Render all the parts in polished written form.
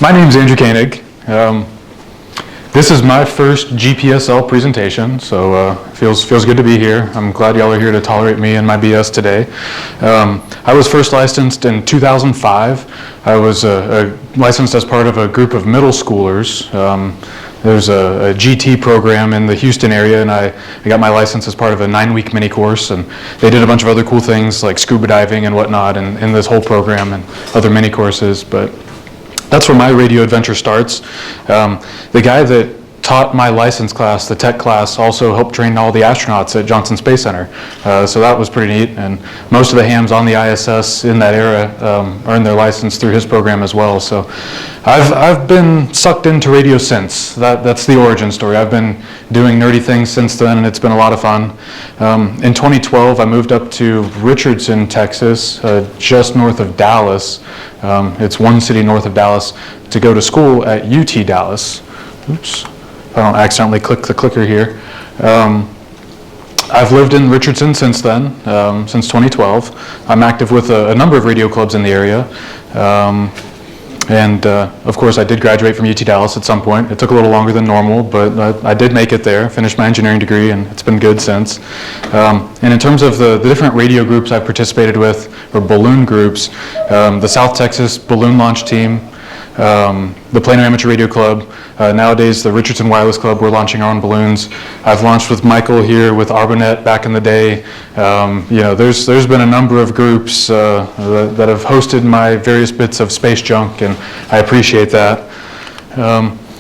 My name's Andrew Koenig. This is my first GPSL presentation, so feels good to be here. I'm glad y'all are here to tolerate me and my BS today. I was first licensed in 2005. I was licensed as part of a group of middle schoolers. There's a GT program in the Houston area, and I got my license as part of a 9-week mini course, and they did a bunch of other cool things like scuba diving and whatnot in this whole program and other mini courses, but that's where my radio adventure starts. The guy that taught my license class, the tech class, also helped train all the astronauts at Johnson Space Center. So that was pretty neat, and most of the hams on the ISS in that era earned their license through his program as well. So I've been sucked into radio since. That's the origin story. I've been doing nerdy things since then, and it's been a lot of fun. In 2012, I moved up to Richardson, Texas, just north of Dallas. It's one city north of Dallas, to go to school at UT Dallas. Oops. If I don't accidentally click the clicker here. I've lived in Richardson since then, since 2012. I'm active with a number of radio clubs in the area. Of course, I did graduate from UT Dallas at some point. It took a little longer than normal, but I did make it there, finished my engineering degree, and it's been good since. And in terms of the different radio groups I've participated with, or balloon groups, the South Texas Balloon Launch Team, the Plano Amateur Radio Club, nowadays the Richardson Wireless Club, we're launching our own balloons. I've launched with Michael here with Arbonet back in the day. There's been a number of groups that have hosted my various bits of space junk, and I appreciate that.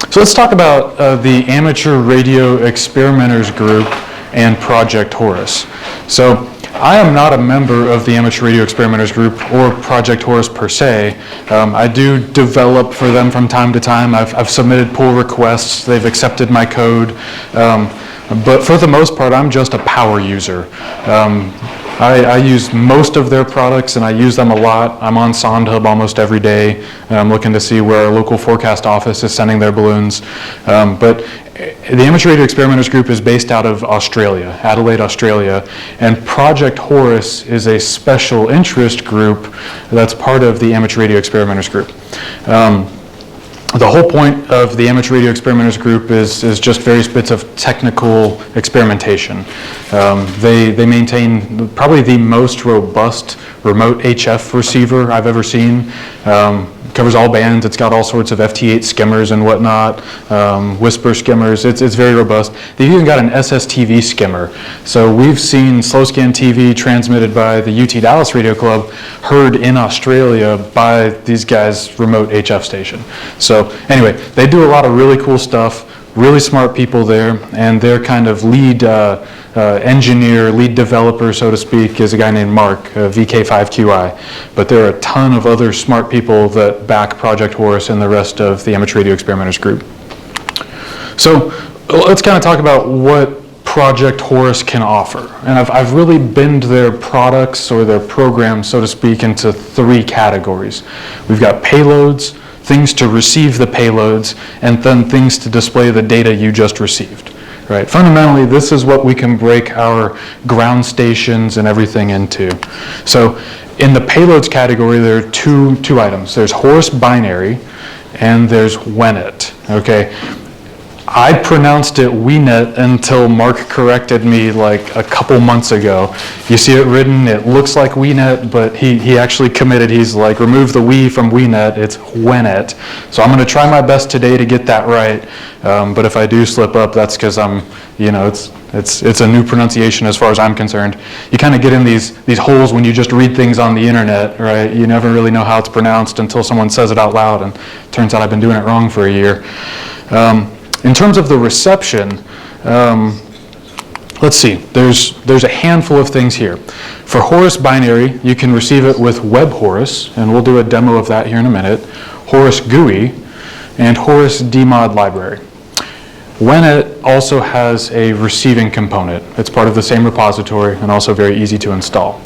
So let's talk about the Amateur Radio Experimenters Group and Project Horus. So I am not a member of the Amateur Radio Experimenters Group or Project Horus per se. I do develop for them from time to time. I've submitted pull requests. They've accepted my code. But for the most part, I'm just a power user. I use most of their products, and I use them a lot. I'm on SoundHub almost every day. I'm looking to see where our local forecast office is sending their balloons. But the Amateur Radio Experimenters Group is based out of Australia, Adelaide, Australia, and Project Horus is a special interest group that's part of the Amateur Radio Experimenters Group. The whole point of the Amateur Radio Experimenters Group is just various bits of technical experimentation. They maintain probably the most robust remote HF receiver I've ever seen. Covers all bands. It's got all sorts of FT8 skimmers and whatnot, whisper skimmers. It's very robust. They've even got an SSTV skimmer. So we've seen slow scan TV transmitted by the UT Dallas Radio Club heard in Australia by these guys' remote HF station. So anyway, they do a lot of really cool stuff. Really smart people there, and their kind of lead engineer, lead developer, so to speak, is a guy named Mark, VK5QI. But there are a ton of other smart people that back Project Horus and the rest of the Amateur Radio Experimenters Group. So let's kind of talk about what Project Horus can offer. And I've really binned their products or their programs, so to speak, into 3 categories. We've got payloads, things to receive the payloads, and then things to display the data you just received. Right? Fundamentally, this is what we can break our ground stations and everything into. So in the payloads category, there are two items. There's Horus binary, and there's WENET. Okay? I pronounced it WENET until Mark corrected me like a couple months ago. You see it written, it looks like WENET, but he actually committed. He's like, remove the we from WENET, it's WENET. So I'm going to try my best today to get that right. But if I do slip up, that's because it's a new pronunciation as far as I'm concerned. You kind of get in these holes when you just read things on the internet, right? You never really know how it's pronounced until someone says it out loud, and it turns out I've been doing it wrong for a year. In terms of the reception, let's see, there's a handful of things here. For Horus binary, you can receive it with Web Horus, and we'll do a demo of that here in a minute, Horus GUI, and Horus DMOD library. WENET also has a receiving component. It's part of the same repository and also very easy to install.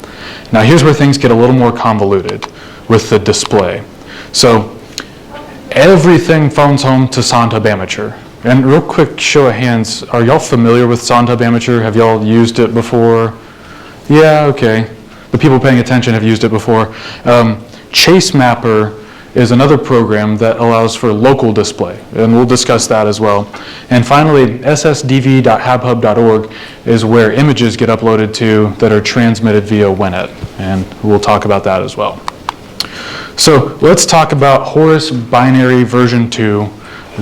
Now here's where things get a little more convoluted with the display. So everything phones home to SoundHub Amateur. And real quick show of hands, are y'all familiar with SoundHub Amateur? Have y'all used it before? Yeah, okay. The people paying attention have used it before. Chase Mapper is another program that allows for local display, and we'll discuss that as well. And finally, ssdv.habhub.org is where images get uploaded to that are transmitted via WinNet, and we'll talk about that as well. So let's talk about Horus Binary version 2,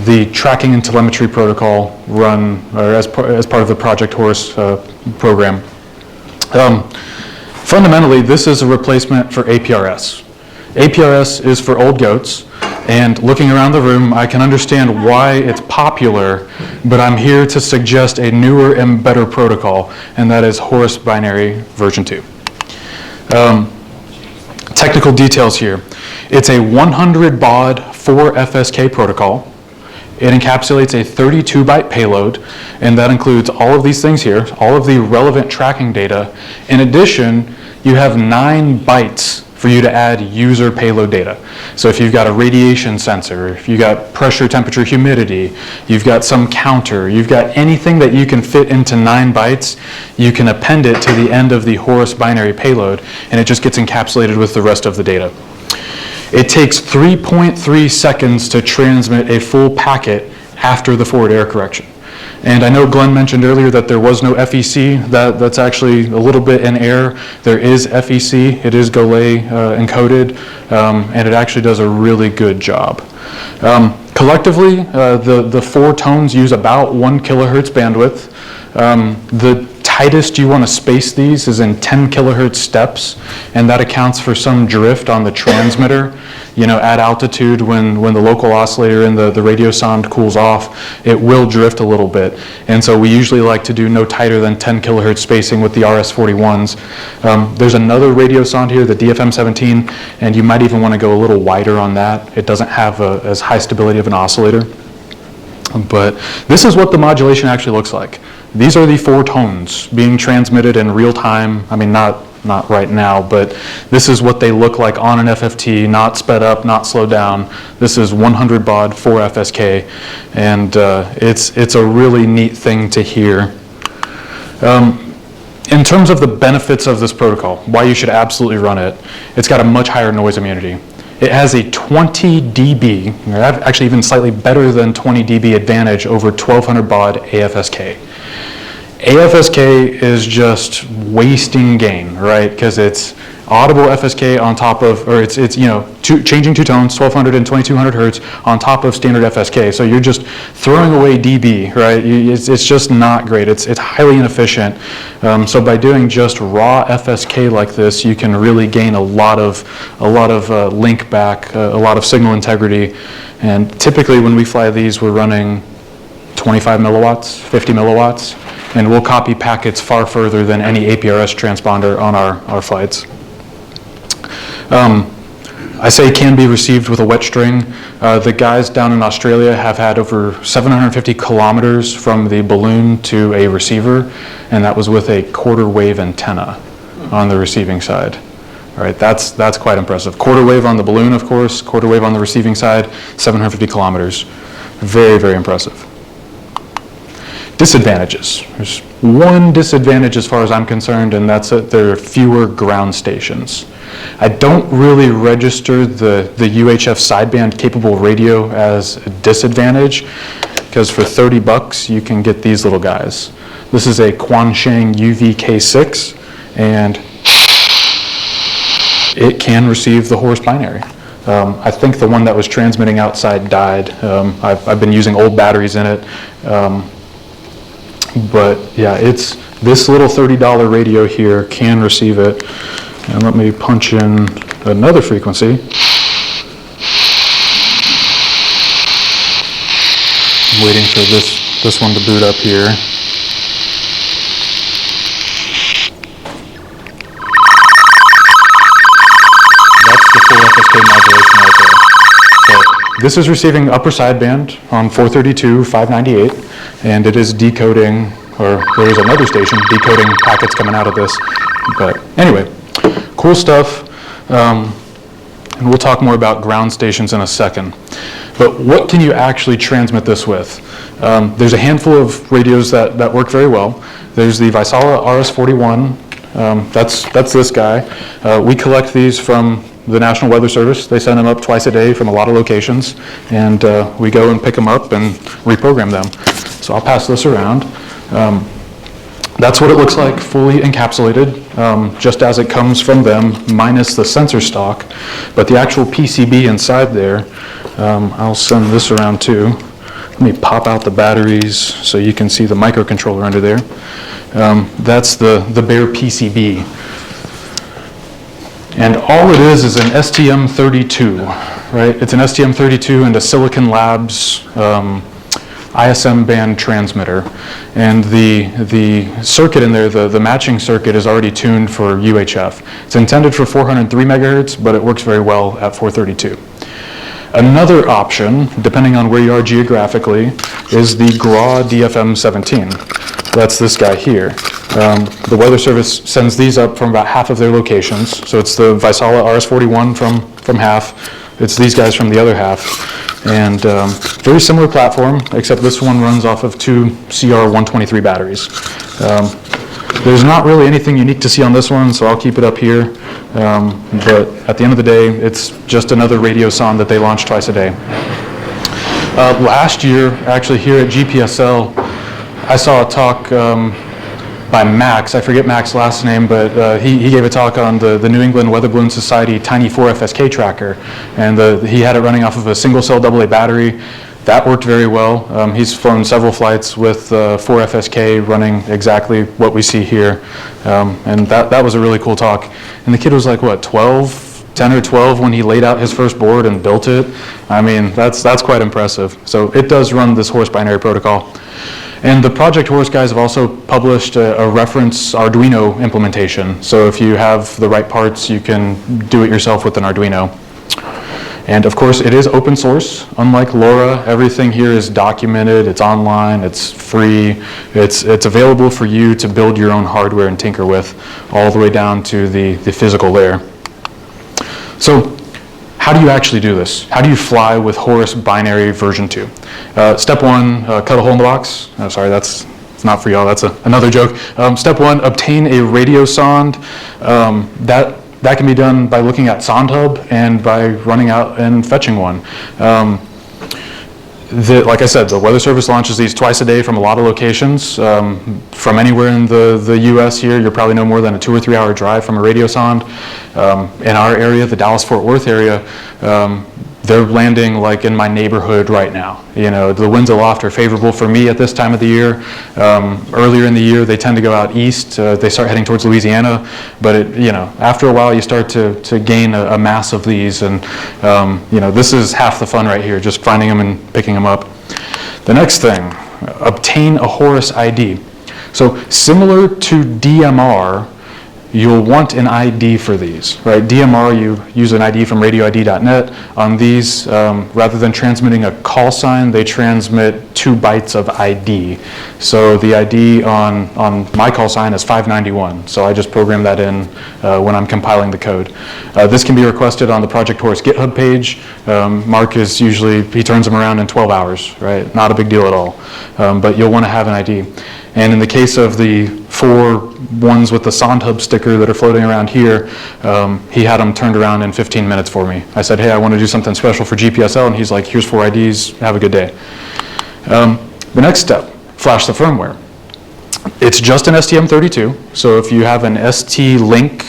the tracking and telemetry protocol run or as part of the Project Horus program. Fundamentally, this is a replacement for APRS. APRS is for old goats, and looking around the room, I can understand why it's popular, but I'm here to suggest a newer and better protocol, and that is Horus Binary version 2. Technical details here. It's a 100 baud 4 FSK protocol. It encapsulates a 32-byte payload, and that includes all of these things here, all of the relevant tracking data. In addition, you have 9 bytes for you to add user payload data. So if you've got a radiation sensor, if you've got pressure, temperature, humidity, you've got some counter, you've got anything that you can fit into 9 bytes, you can append it to the end of the Horus binary payload, and it just gets encapsulated with the rest of the data. It takes 3.3 seconds to transmit a full packet after the forward error correction. And I know Glenn mentioned earlier that there was no FEC. That's actually a little bit in error. There is FEC. It is Golay encoded, and it actually does a really good job. Collectively, the 4 tones use about 1 kilohertz bandwidth. The tightest you want to space these is in 10 kilohertz steps, and that accounts for some drift on the transmitter. You know, at altitude, when the local oscillator in the radio sonde cools off, it will drift a little bit. And so we usually like to do no tighter than 10 kilohertz spacing with the RS-41s. There's another radio sonde here, the DFM-17, and you might even want to go a little wider on that. It doesn't have as high stability of an oscillator. But this is what the modulation actually looks like. These are the 4 tones being transmitted in real time. I mean, not right now, but this is what they look like on an FFT, not sped up, not slowed down. This is 100 baud 4 FSK, and it's a really neat thing to hear. In terms of the benefits of this protocol, why you should absolutely run it, it's got a much higher noise immunity. It has a 20 dB, actually even slightly better than 20 dB advantage over 1200 baud AFSK. AFSK is just wasting gain, right? Because it's audible FSK on top of, or it's you know, changing 2 tones, 1200 and 2200 hertz on top of standard FSK. So you're just throwing away dB, right? It's just not great. It's highly inefficient. So by doing just raw FSK like this, you can really gain a lot of link back, a lot of signal integrity. And typically when we fly these, we're running 25 milliwatts, 50 milliwatts. And we'll copy packets far further than any APRS transponder on our flights. I say can be received with a wet string. The guys down in Australia have had over 750 kilometers from the balloon to a receiver, and that was with a quarter wave antenna on the receiving side. All right, that's quite impressive. Quarter wave on the balloon, of course, quarter wave on the receiving side, 750 kilometers. Very, very impressive. Disadvantages. There's one disadvantage as far as I'm concerned, and that's that there are fewer ground stations. I don't really register the UHF sideband capable radio as a disadvantage, because for 30 bucks you can get these little guys. This is a Quansheng UVK6, and it can receive the Horus binary. I think the one that was transmitting outside died. I've been using old batteries in it. But yeah, it's this little $30 radio here can receive it. And let me punch in another frequency. I'm waiting for this one to boot up here. That's the full FSK modulation right there. So this is receiving upper sideband on 432, 598. And it is decoding, or there is another station decoding packets coming out of this. But anyway, cool stuff. And we'll talk more about ground stations in a second. But what can you actually transmit this with? There's a handful of radios that work very well. There's the Vaisala RS-41, That's this guy. We collect these from the National Weather Service. They send them up twice a day from a lot of locations, and we go and pick them up and reprogram them. So I'll pass this around. That's what it looks like fully encapsulated, just as it comes from them, minus the sensor stock. But the actual PCB inside there, I'll send this around too. Let me pop out the batteries so you can see the microcontroller under there. That's the bare PCB. And all it is an STM32, right? It's an STM32 and a Silicon Labs ISM band transmitter. And the circuit in there, the matching circuit, is already tuned for UHF. It's intended for 403 megahertz, but it works very well at 432. Another option, depending on where you are geographically, is the GRAW DFM17. That's this guy here. The Weather Service sends these up from about half of their locations. So it's the Vaisala RS41 from half. It's these guys from the other half. And very similar platform, except this one runs off of two CR123 batteries. There's not really anything unique to see on this one, so I'll keep it up here. But at the end of the day, it's just another radio sonde that they launch twice a day. Last year, actually here at GPSL, I saw a talk by Max. I forget Max's last name, but he gave a talk on the New England Weather Balloon Society Tiny 4 FSK tracker. And he had it running off of a single cell AA battery. That worked very well. He's flown several flights with 4 FSK running exactly what we see here. And that was a really cool talk. And the kid was like, what, 10 or 12 when he laid out his first board and built it? I mean, that's quite impressive. So it does run this Horus binary protocol. And the Project Horus guys have also published a reference Arduino implementation. So if you have the right parts, you can do it yourself with an Arduino. And of course, it is open source. Unlike LoRa, everything here is documented, it's online, it's free, it's available for you to build your own hardware and tinker with, all the way down to the physical layer. So, how do you actually do this? How do you fly with Horus binary version 2? Step 1, cut a hole in the box. Oh, sorry, it's not for y'all, that's another joke. Step 1, obtain a radio sonde. That can be done by looking at SondeHub and by running out and fetching one. Like I said, the Weather Service launches these twice a day from a lot of locations. From anywhere in the US here, you're probably no more than a 2 or 3 hour drive from a radio sonde. In our area, the Dallas-Fort Worth area, they're landing like in my neighborhood right now. You know, the winds aloft are favorable for me at this time of the year. Earlier in the year, they tend to go out east. They start heading towards Louisiana. But after a while, you start to gain a mass of these. And this is half the fun right here, just finding them and picking them up. The next thing, obtain a Horus ID. So similar to DMR, you'll want an ID for these, right? DMR, you use an ID from radioid.net. On these, rather than transmitting a call sign, they transmit 2 bytes of ID. So the ID on my call sign is 591. So I just program that in when I'm compiling the code. This can be requested on the Project Horus GitHub page. Mark is usually, he turns them around in 12 hours, right? Not a big deal at all. But you'll want to have an ID. And in the case of the 4 ones with the SondeHub sticker that are floating around here, he had them turned around in 15 minutes for me. I said, hey, I want to do something special for GPSL, and he's like, here's 4 IDs, have a good day. The next step, flash the firmware. It's just an STM32, so if you have an ST-Link,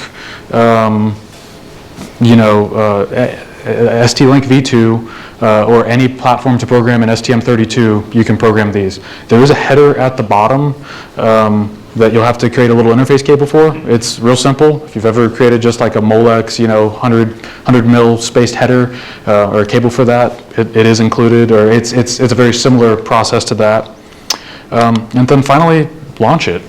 ST-Link V2, or any platform to program an STM32, you can program these. There is a header at the bottom that you'll have to create a little interface cable for. It's real simple. If you've ever created just like a Molex, 100 mil spaced header or a cable for that, it is included, or it's a very similar process to that. And then finally, launch it.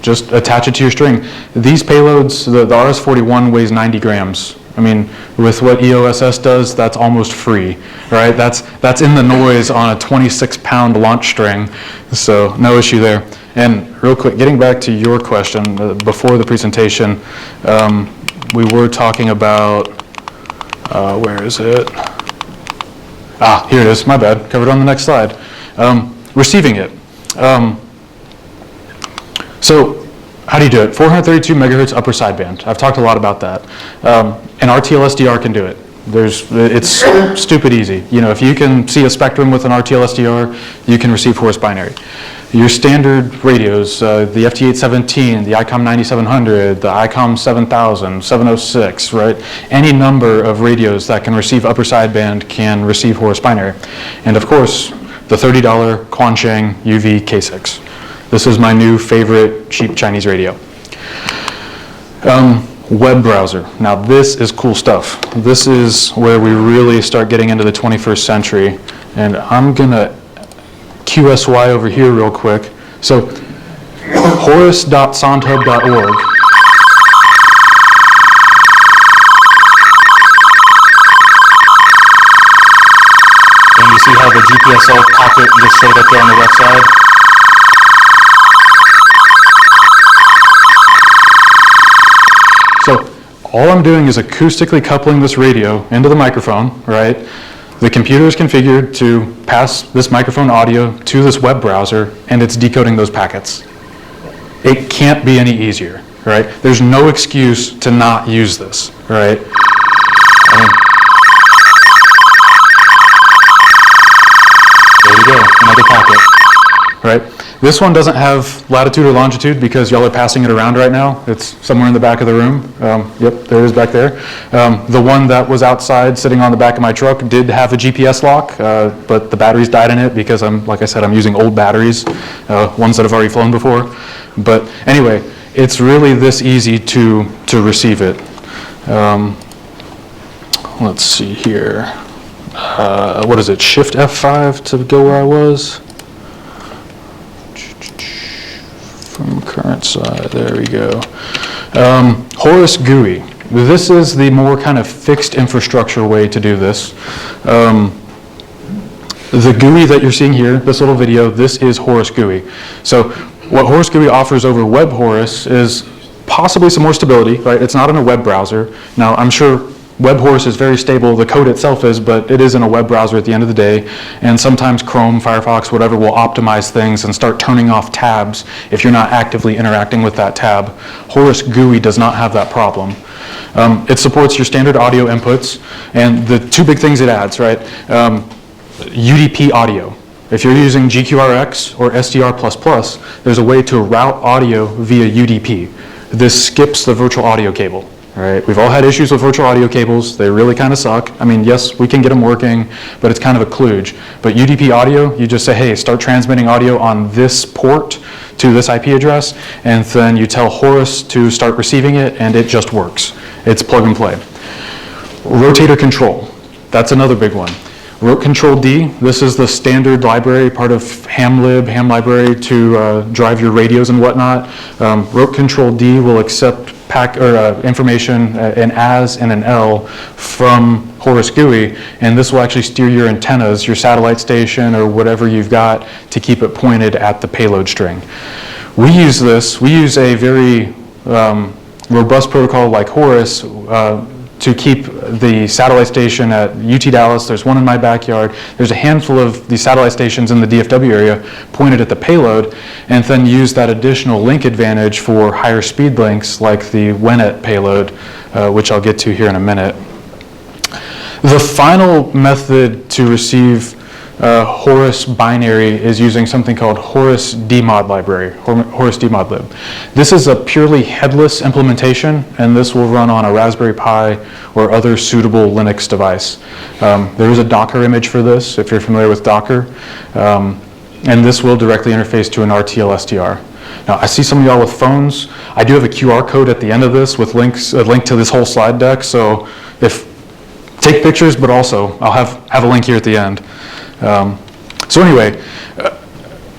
Just attach it to your string. These payloads, the RS41 weighs 90 grams. I mean, with what EOSS does, that's almost free, right? That's in the noise on a 26-pound launch string, so no issue there. And real quick, getting back to your question before the presentation, we were talking about, where is it? Here it is, my bad, covered on the next slide. Receiving it. So How do you do it? 432 megahertz upper sideband. I've talked a lot about that. An RTL SDR can do it. It's stupid easy. You know, if you can see a spectrum with an RTL SDR, you can receive Horus binary. Your standard radios, the FT817, the ICOM 9700, the ICOM 7000, 706, right? Any number of radios that can receive upper sideband can receive Horus binary. And of course, the $30 Quansheng UV K6. This is my new favorite cheap Chinese radio. Web browser. Now this is cool stuff. This is where we really start getting into the 21st century. And I'm gonna QSY over here real quick. So horus.sondhub.org. And you see how the GPSL packet just showed up there on the left side? So all I'm doing is acoustically coupling this radio into the microphone, right? The computer is configured to pass this microphone audio to this web browser, and it's decoding those packets. It can't be any easier, right? There's no excuse to not use this, right? There you go, another packet, right? This one doesn't have latitude or longitude because y'all are passing it around right now. It's somewhere in the back of the room. Yep, there it is back there. The one that was outside sitting on the back of my truck did have a GPS lock, but the batteries died in it because like I said, I'm using old batteries, ones that have already flown before. But anyway, it's really this easy to receive it. Let's see here. What is it, Shift F5 to go where I was? From current side, there we go. Horus GUI. This is the more kind of fixed infrastructure way to do this. The GUI that you're seeing here, this little video, this is Horus GUI. So what Horus GUI offers over Web Horus is possibly some more stability, right? It's not in a web browser. Now, I'm sure Web Horus is very stable, the code itself is, but it is in a web browser at the end of the day, and sometimes Chrome, Firefox, whatever will optimize things and start turning off tabs if you're not actively interacting with that tab. Horus GUI does not have that problem. It supports your standard audio inputs, and the two big things it adds, right? UDP audio. If you're using GQRX or SDR++, there's a way to route audio via UDP. This skips the virtual audio cable. Right? We've all had issues with virtual audio cables. They really kind of suck. I mean, yes, we can get them working, but it's kind of a kludge. But UDP audio, you just say, hey, start transmitting audio on this port to this IP address, and then you tell Horus to start receiving it, and it just works. It's plug and play. Rotator control, that's another big one. Rote Control D, this is the standard library, part of HamLib, Ham library to drive your radios and whatnot. Rote Control D will accept information, an AS and an L from Horus GUI, and this will actually steer your antennas, your satellite station or whatever you've got to keep it pointed at the payload string. We use a very robust protocol like Horus to keep the satellite station at UT Dallas. There's one in my backyard. There's a handful of these satellite stations in the DFW area pointed at the payload, and then use that additional link advantage for higher speed links like the WENET payload, which I'll get to here in a minute. The final method to receive Horus binary is using something called Horus DMod library, Horus DMod lib. This is a purely headless implementation, and this will run on a Raspberry Pi or other suitable Linux device. There is a Docker image for this, if you're familiar with Docker, and this will directly interface to an RTL SDR. Now, I see some of y'all with phones. I do have a QR code at the end of this with links, a link to this whole slide deck, so take pictures, but also I'll have a link here at the end. So anyway,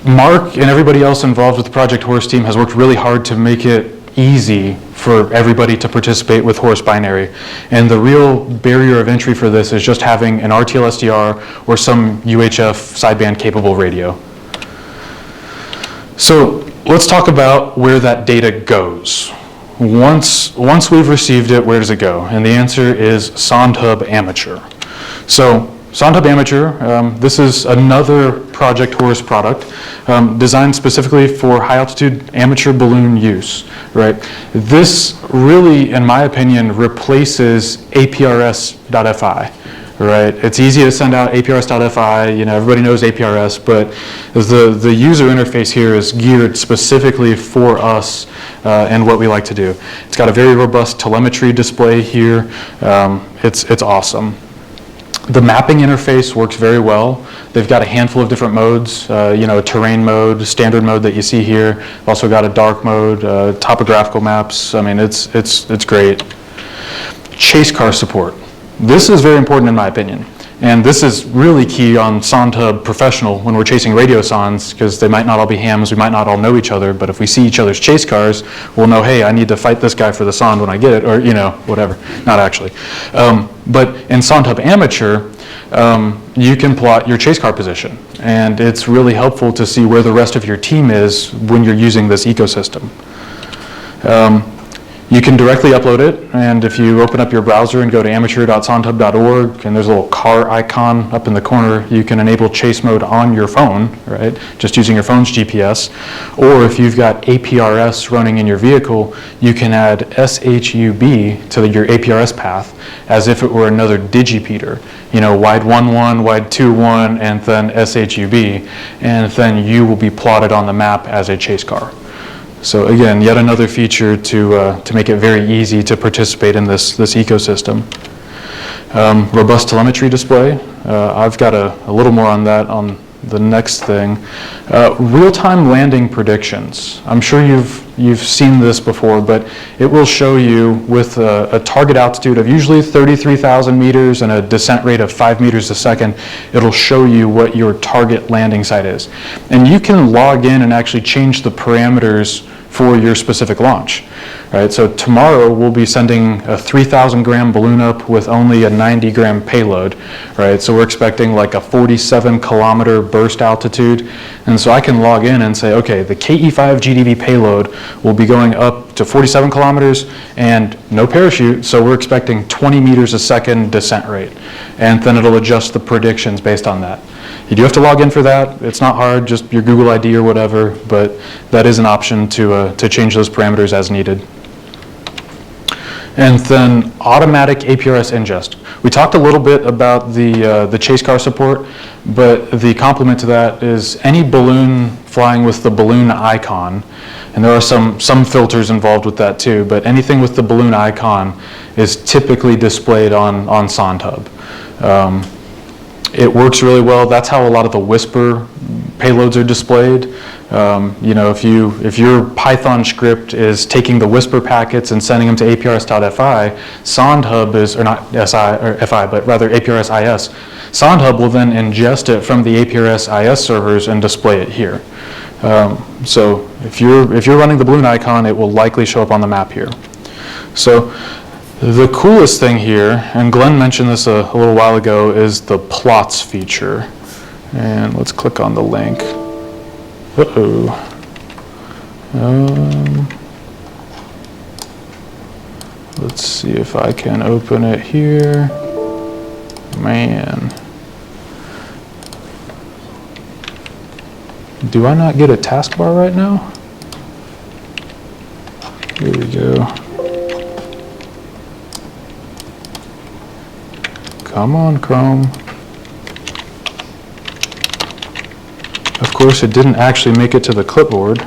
Mark and everybody else involved with the Project Horus team has worked really hard to make it easy for everybody to participate with Horus binary. And the real barrier of entry for this is just having an RTL SDR or some UHF sideband capable radio. So let's talk about where that data goes. Once we've received it, where does it go? And the answer is SondHub Amateur. So SonTub Amateur, this is another Project Horus product designed specifically for high altitude amateur balloon use, right? This really, in my opinion, replaces APRS.FI. Right, it's easy to send out APRS.FI, you know, everybody knows APRS, but the user interface here is geared specifically for us and what we like to do. It's got a very robust telemetry display here. It's awesome. The mapping interface works very well. They've got a handful of different modes, you know, terrain mode, standard mode that you see here. Also got a dark mode, topographical maps. I mean, it's great. Chase car support. This is very important in my opinion, and this is really key on SonTub Professional when we're chasing radiosondes, because they might not all be hams, we might not all know each other, but if we see each other's chase cars, we'll know, hey, I need to fight this guy for the sonde when I get it, or, you know, whatever. Not actually. But in SonTub Amateur, you can plot your chase car position, and it's really helpful to see where the rest of your team is when you're using this ecosystem. You can directly upload it, and if you open up your browser and go to amateur.sontub.org, and there's a little car icon up in the corner, you can enable chase mode on your phone, right? Just using your phone's GPS. Or if you've got APRS running in your vehicle, you can add SHUB to your APRS path as if it were another digipeater. You know, wide 1-1, wide 2-1, and then SHUB, and then you will be plotted on the map as a chase car. So again, yet another feature to make it very easy to participate in this ecosystem. Robust telemetry display. I've got a little more on that on the next thing. Real-time landing predictions. I'm sure you've seen this before, but it will show you with a target altitude of usually 33,000 meters and a descent rate of 5 meters a second, it'll show you what your target landing site is. And you can log in and actually change the parameters for your specific launch. Right, so tomorrow we'll be sending a 3,000 gram balloon up with only a 90 gram payload, right? So we're expecting like a 47 kilometer burst altitude. And so I can log in and say, okay, the KE5 GDV payload will be going up to 47 kilometers and no parachute, so we're expecting 20 meters a second descent rate. And then it'll adjust the predictions based on that. You do have to log in for that. It's not hard, just your Google ID or whatever, but that is an option to change those parameters as needed. And then automatic APRS ingest. We talked a little bit about the chase car support, but the complement to that is any balloon flying with the balloon icon, and there are some filters involved with that too, but anything with the balloon icon is typically displayed on SonTub. It works really well. That's how a lot of the Whisper payloads are displayed. You know, if your Python script is taking the Whisper packets and sending them to APRS.FI, SonTub is, or not SI or FI, but rather APRS IS. SonTub will then ingest it from the APRS IS servers and display it here. So if you're running the balloon icon, it will likely show up on the map here. So the coolest thing here, and Glenn mentioned this a little while ago, is the plots feature. And let's click on the link. Uh-oh. Let's see if I can open it here. Man. Do I not get a taskbar right now? Here we go. Come on, Chrome. Of course, it didn't actually make it to the clipboard,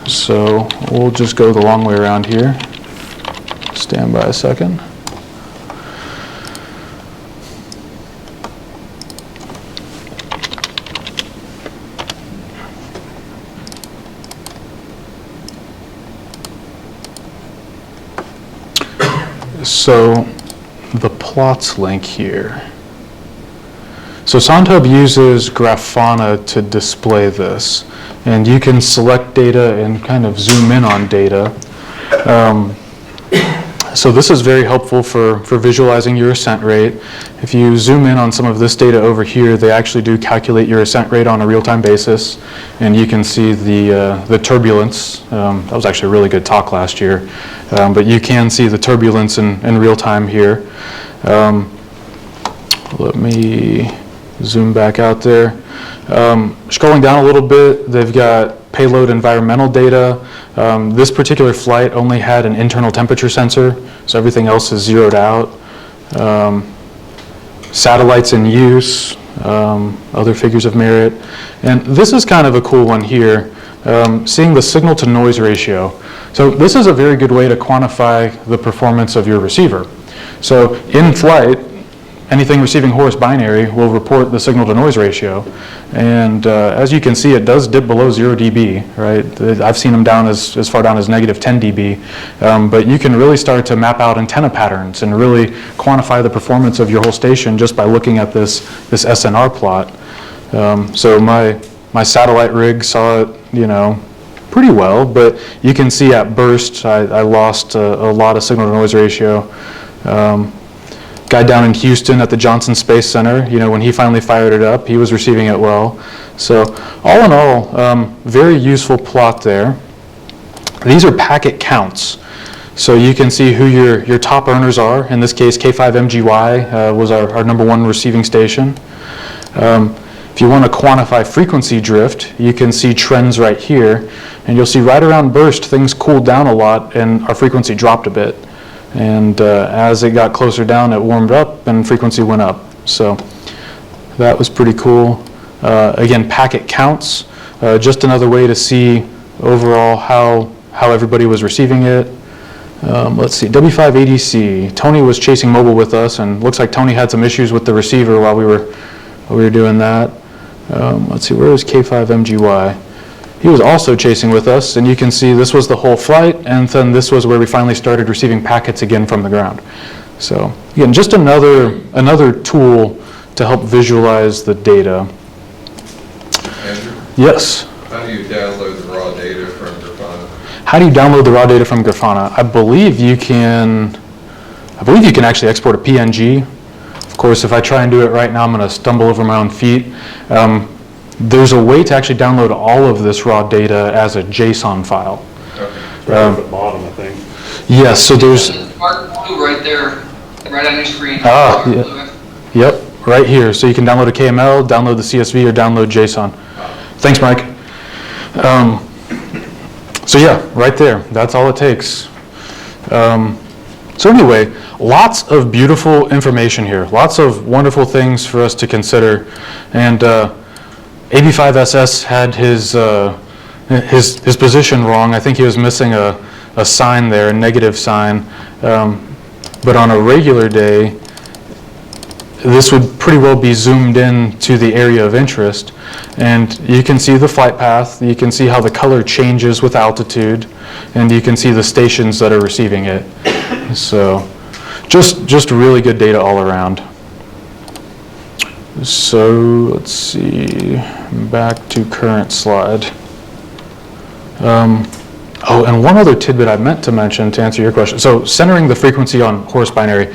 so we'll just go the long way around here. Stand by a second. So the plots link here. So SonTub uses Grafana to display this, and you can select data and kind of zoom in on data. So this is very helpful for visualizing your ascent rate. If you zoom in on some of this data over here, they actually do calculate your ascent rate on a real-time basis, and you can see the turbulence. That was actually a really good talk last year, but you can see the turbulence in real time here. Let me zoom back out there. Scrolling down a little bit, they've got payload environmental data. This particular flight only had an internal temperature sensor, so everything else is zeroed out. Satellites in use, other figures of merit. And this is kind of a cool one here, seeing the signal to noise ratio. So this is a very good way to quantify the performance of your receiver. So in flight, anything receiving Horus binary will report the signal to noise ratio. And as you can see, it does dip below 0 dB, right? I've seen them down as far down as negative 10 dB. But you can really start to map out antenna patterns and really quantify the performance of your whole station just by looking at this SNR plot. So my satellite rig saw it, pretty well, but you can see at burst, I lost a lot of signal to noise ratio. Guy down in Houston at the Johnson Space Center, when he finally fired it up, he was receiving it well. So all in all, very useful plot there. These are packet counts. So you can see who your top earners are. In this case, K5MGY was our #1 receiving station. If you want to quantify frequency drift, you can see trends right here. And you'll see right around burst, things cooled down a lot and our frequency dropped a bit. And as it got closer down, it warmed up and frequency went up. So that was pretty cool. Again, packet counts, just another way to see overall how everybody was receiving it. Let's see, W5ADC. Tony was chasing mobile with us, and looks like Tony had some issues with the receiver while we were doing that. Let's see, where is K5MGY? He was also chasing with us, and you can see this was the whole flight, and then this was where we finally started receiving packets again from the ground. So again, just another tool to help visualize the data. Andrew? Yes? How do you download the raw data from Grafana? How do you download the raw data from Grafana? I believe you can actually export a PNG. Of course, if I try and do it right now, I'm going to stumble over my own feet. There's a way to actually download all of this raw data as a JSON file. Right at the bottom, I think. Yes, so there's... Mark blue right there, right on your screen. Yep, right here. So you can download a KML, download the CSV, or download JSON. Thanks, Mike. So yeah, right there. That's all it takes. So anyway, lots of beautiful information here. Lots of wonderful things for us to consider. And AB5SS had his position wrong. I think he was missing a sign there, a negative sign. But on a regular day, this would pretty well be zoomed in to the area of interest. And you can see the flight path. You can see how the color changes with altitude. And you can see the stations that are receiving it. So just really good data all around. So let's see, back to current slide. Oh, and one other tidbit I meant to mention to answer your question. So centering the frequency on Horus binary,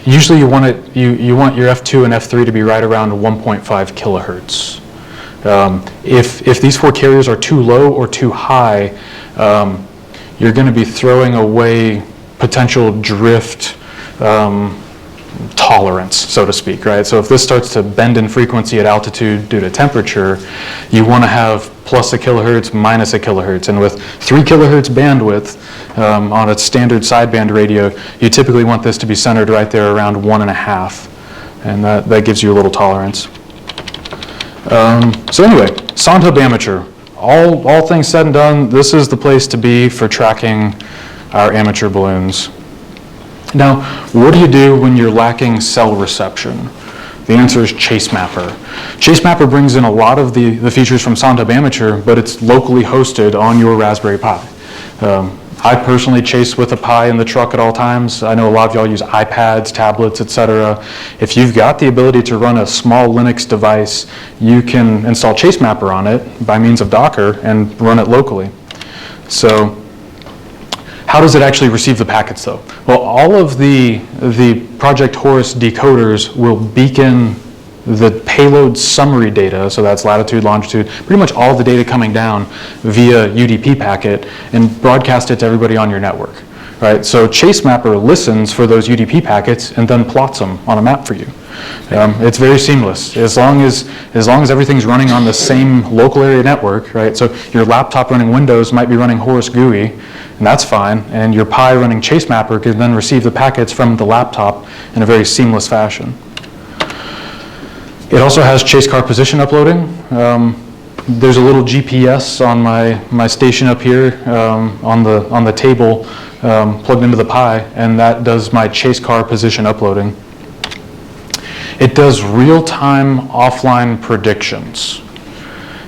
usually you want your F2 and F3 to be right around 1.5 kilohertz. If these four carriers are too low or too high, you're going to be throwing away potential drift tolerance, so to speak, right? So if this starts to bend in frequency at altitude due to temperature, you want to have plus a kilohertz, minus a kilohertz. And with 3 kilohertz bandwidth on a standard sideband radio, you typically want this to be centered right there around 1.5. And that gives you a little tolerance. So anyway, SoundHub Amateur. All things said and done, this is the place to be for tracking our amateur balloons. Now, what do you do when you're lacking cell reception? The answer is ChaseMapper. ChaseMapper brings in a lot of the features from SoundHub Amateur, but it's locally hosted on your Raspberry Pi. I personally chase with a Pi in the truck at all times. I know a lot of y'all use iPads, tablets, etc. If you've got the ability to run a small Linux device, you can install ChaseMapper on it by means of Docker and run it locally. So how does it actually receive the packets though? Well, all of the Project Horus decoders will beacon the payload summary data, so that's latitude, longitude, pretty much all the data coming down via UDP packet, and broadcast it to everybody on your network. right? So Chase Mapper listens for those UDP packets and then plots them on a map for you. It's very seamless as long as everything's running on the same local area network, right? So your laptop running Windows might be running Horus GUI, and that's fine, and your Pi running Chase Mapper can then receive the packets from the laptop in a very seamless fashion. It also has chase car position uploading. There's a little GPS on my station up here on the table plugged into the Pi, and that does my chase car position uploading. It does real-time offline predictions.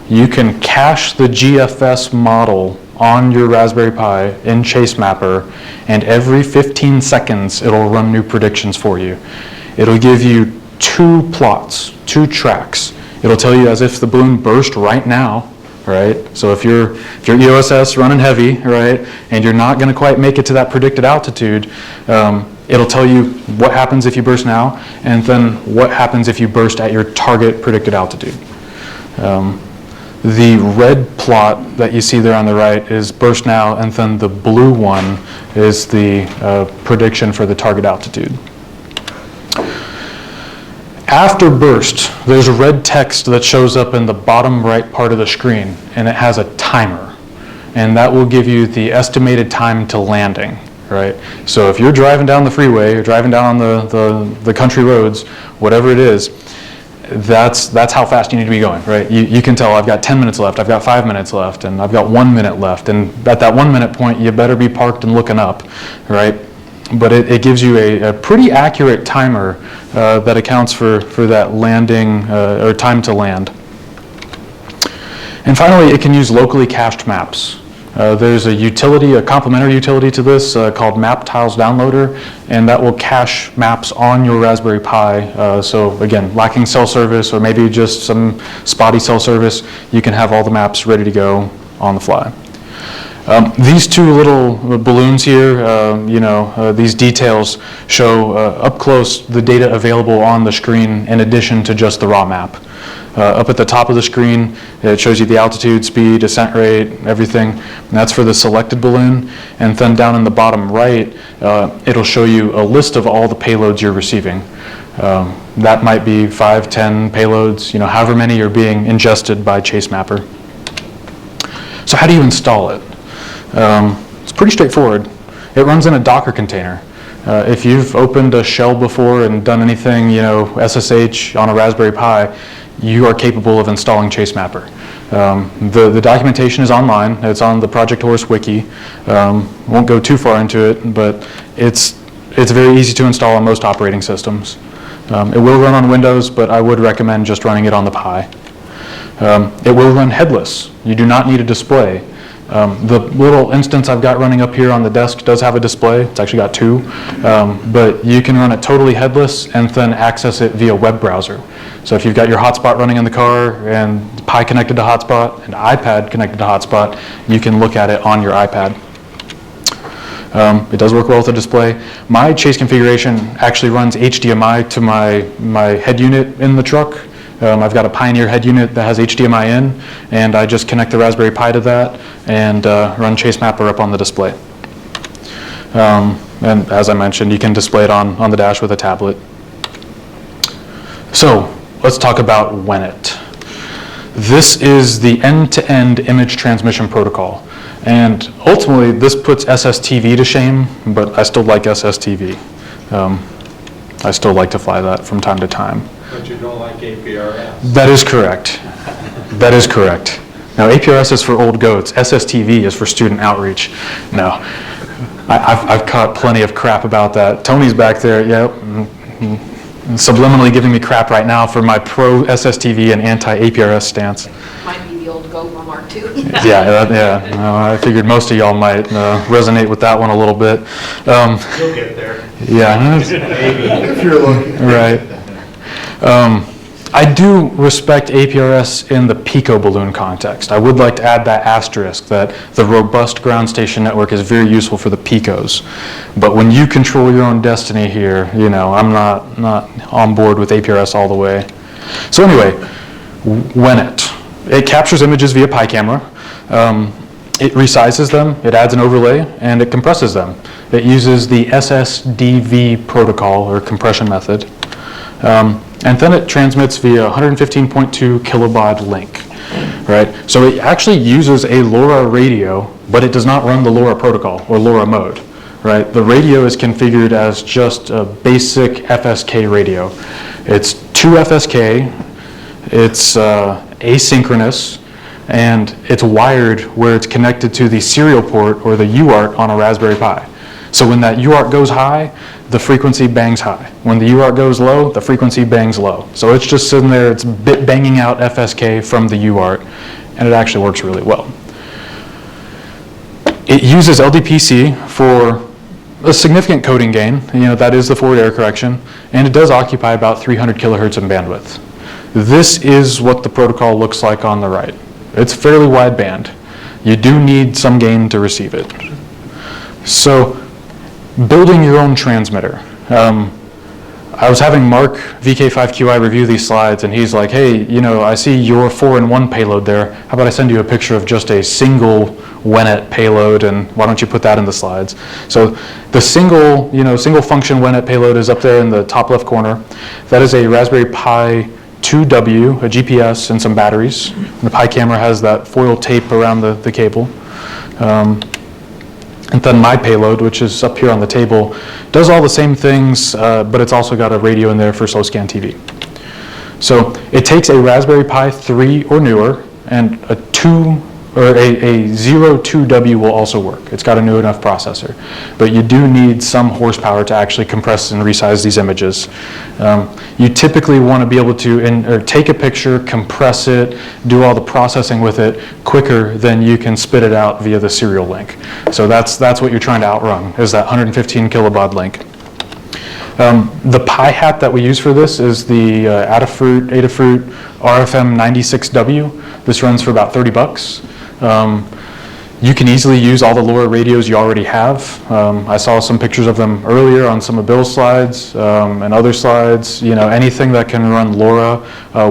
You can cache the GFS model on your Raspberry Pi in Chase Mapper, and every 15 seconds it'll run new predictions for you. It'll give you 2 plots, 2 tracks. It'll tell you as if the balloon burst right now, right? So if your EOSS running heavy, right, and you're not going to quite make it to that predicted altitude, it'll tell you what happens if you burst now, and then what happens if you burst at your target predicted altitude. The red plot that you see there on the right is burst now, and then the blue one is the prediction for the target altitude. After burst, there's a red text that shows up in the bottom right part of the screen, and it has a timer, and that will give you the estimated time to landing, right? So if you're driving down the freeway, you're driving down on the country roads, whatever it is, that's how fast you need to be going, right? You can tell I've got 10 minutes left, I've got 5 minutes left, and I've got 1 minute left, and at that 1 minute point, you better be parked and looking up, right? But it gives you a pretty accurate timer that accounts for that landing or time to land. And finally, it can use locally cached maps. There's a utility, a complementary utility to this called Map Tiles Downloader, and that will cache maps on your Raspberry Pi. So again, lacking cell service or maybe just some spotty cell service, you can have all the maps ready to go on the fly. These 2 little balloons here, these details show up close the data available on the screen in addition to just the raw map. Up at the top of the screen, it shows you the altitude, speed, descent rate, everything. And that's for the selected balloon. And then down in the bottom right, it'll show you a list of all the payloads you're receiving. That might be 5, 10 payloads, however many are being ingested by Chase Mapper. So how do you install it? It's pretty straightforward. It runs in a Docker container. If you've opened a shell before and done anything, SSH on a Raspberry Pi, you are capable of installing Chase Mapper. The documentation is online. It's on the Project Horus wiki. Won't go too far into it, but it's very easy to install on most operating systems. It will run on Windows, but I would recommend just running it on the Pi. It will run headless. You do not need a display. The little instance I've got running up here on the desk does have a display. It's actually got 2. But you can run it totally headless and then access it via web browser. So if you've got your hotspot running in the car and Pi connected to hotspot and iPad connected to hotspot, you can look at it on your iPad. It does work well with a display. My Chase configuration actually runs HDMI to my head unit in the truck. I've got a Pioneer head unit that has HDMI in, and I just connect the Raspberry Pi to that and run Chase Mapper up on the display. And as I mentioned, you can display it on the dash with a tablet. So let's talk about WENIT. This is the end-to-end image transmission protocol. And ultimately, this puts SSTV to shame, but I still like SSTV. I still like to fly that from time to time. But you don't like APRS. That is correct. That is correct. Now, APRS is for old goats. SSTV is for student outreach. No, I've caught plenty of crap about that. Tony's back there, yep, subliminally giving me crap right now for my pro SSTV and anti-APRS stance. Might be the old goat remark too. Yeah. No, I figured most of y'all might resonate with that one a little bit. You'll get there. Yeah. Maybe. If you're looking. Right. I do respect APRS in the pico balloon context. I would like to add that asterisk that the robust ground station network is very useful for the picos. But when you control your own destiny here, I'm not on board with APRS all the way. So anyway, WENIT. It captures images via Pi camera. It resizes them, it adds an overlay, and it compresses them. It uses the SSDV protocol, or compression method. And then it transmits via 115.2 kilobaud link, right? So it actually uses a LoRa radio, but it does not run the LoRa protocol, or LoRa mode, right? The radio is configured as just a basic FSK radio. It's 2 FSK, it's asynchronous, and it's wired where it's connected to the serial port or the UART on a Raspberry Pi. So when that UART goes high, the frequency bangs high. When the UART goes low, the frequency bangs low. So it's just sitting there, it's bit banging out FSK from the UART, and it actually works really well. It uses LDPC for a significant coding gain. That is the forward error correction, and it does occupy about 300 kilohertz in bandwidth. This is what the protocol looks like on the right. It's fairly wide band. You do need some gain to receive it. So, building your own transmitter. I was having Mark, VK5QI, review these slides, and he's like, hey, I see your 4-in-1 payload there. How about I send you a picture of just a single WENET payload, and why don't you put that in the slides? So the single function WENET payload is up there in the top left corner. That is a Raspberry Pi 2W, a GPS, and some batteries. And the Pi camera has that foil tape around the cable. And then my payload, which is up here on the table, does all the same things, but it's also got a radio in there for slow scan TV. So it takes a Raspberry Pi 3 or newer, and a 02W will also work. It's got a new enough processor. But you do need some horsepower to actually compress and resize these images. You typically want to be able to take a picture, compress it, do all the processing with it quicker than you can spit it out via the serial link. So that's what you're trying to outrun, is that 115 kilobaud link. The Pi hat that we use for this is the Adafruit RFM 96W. This runs for about $30. You can easily use all the LoRa radios you already have. I saw some pictures of them earlier on some of Bill's slides and other slides. Anything that can run LoRa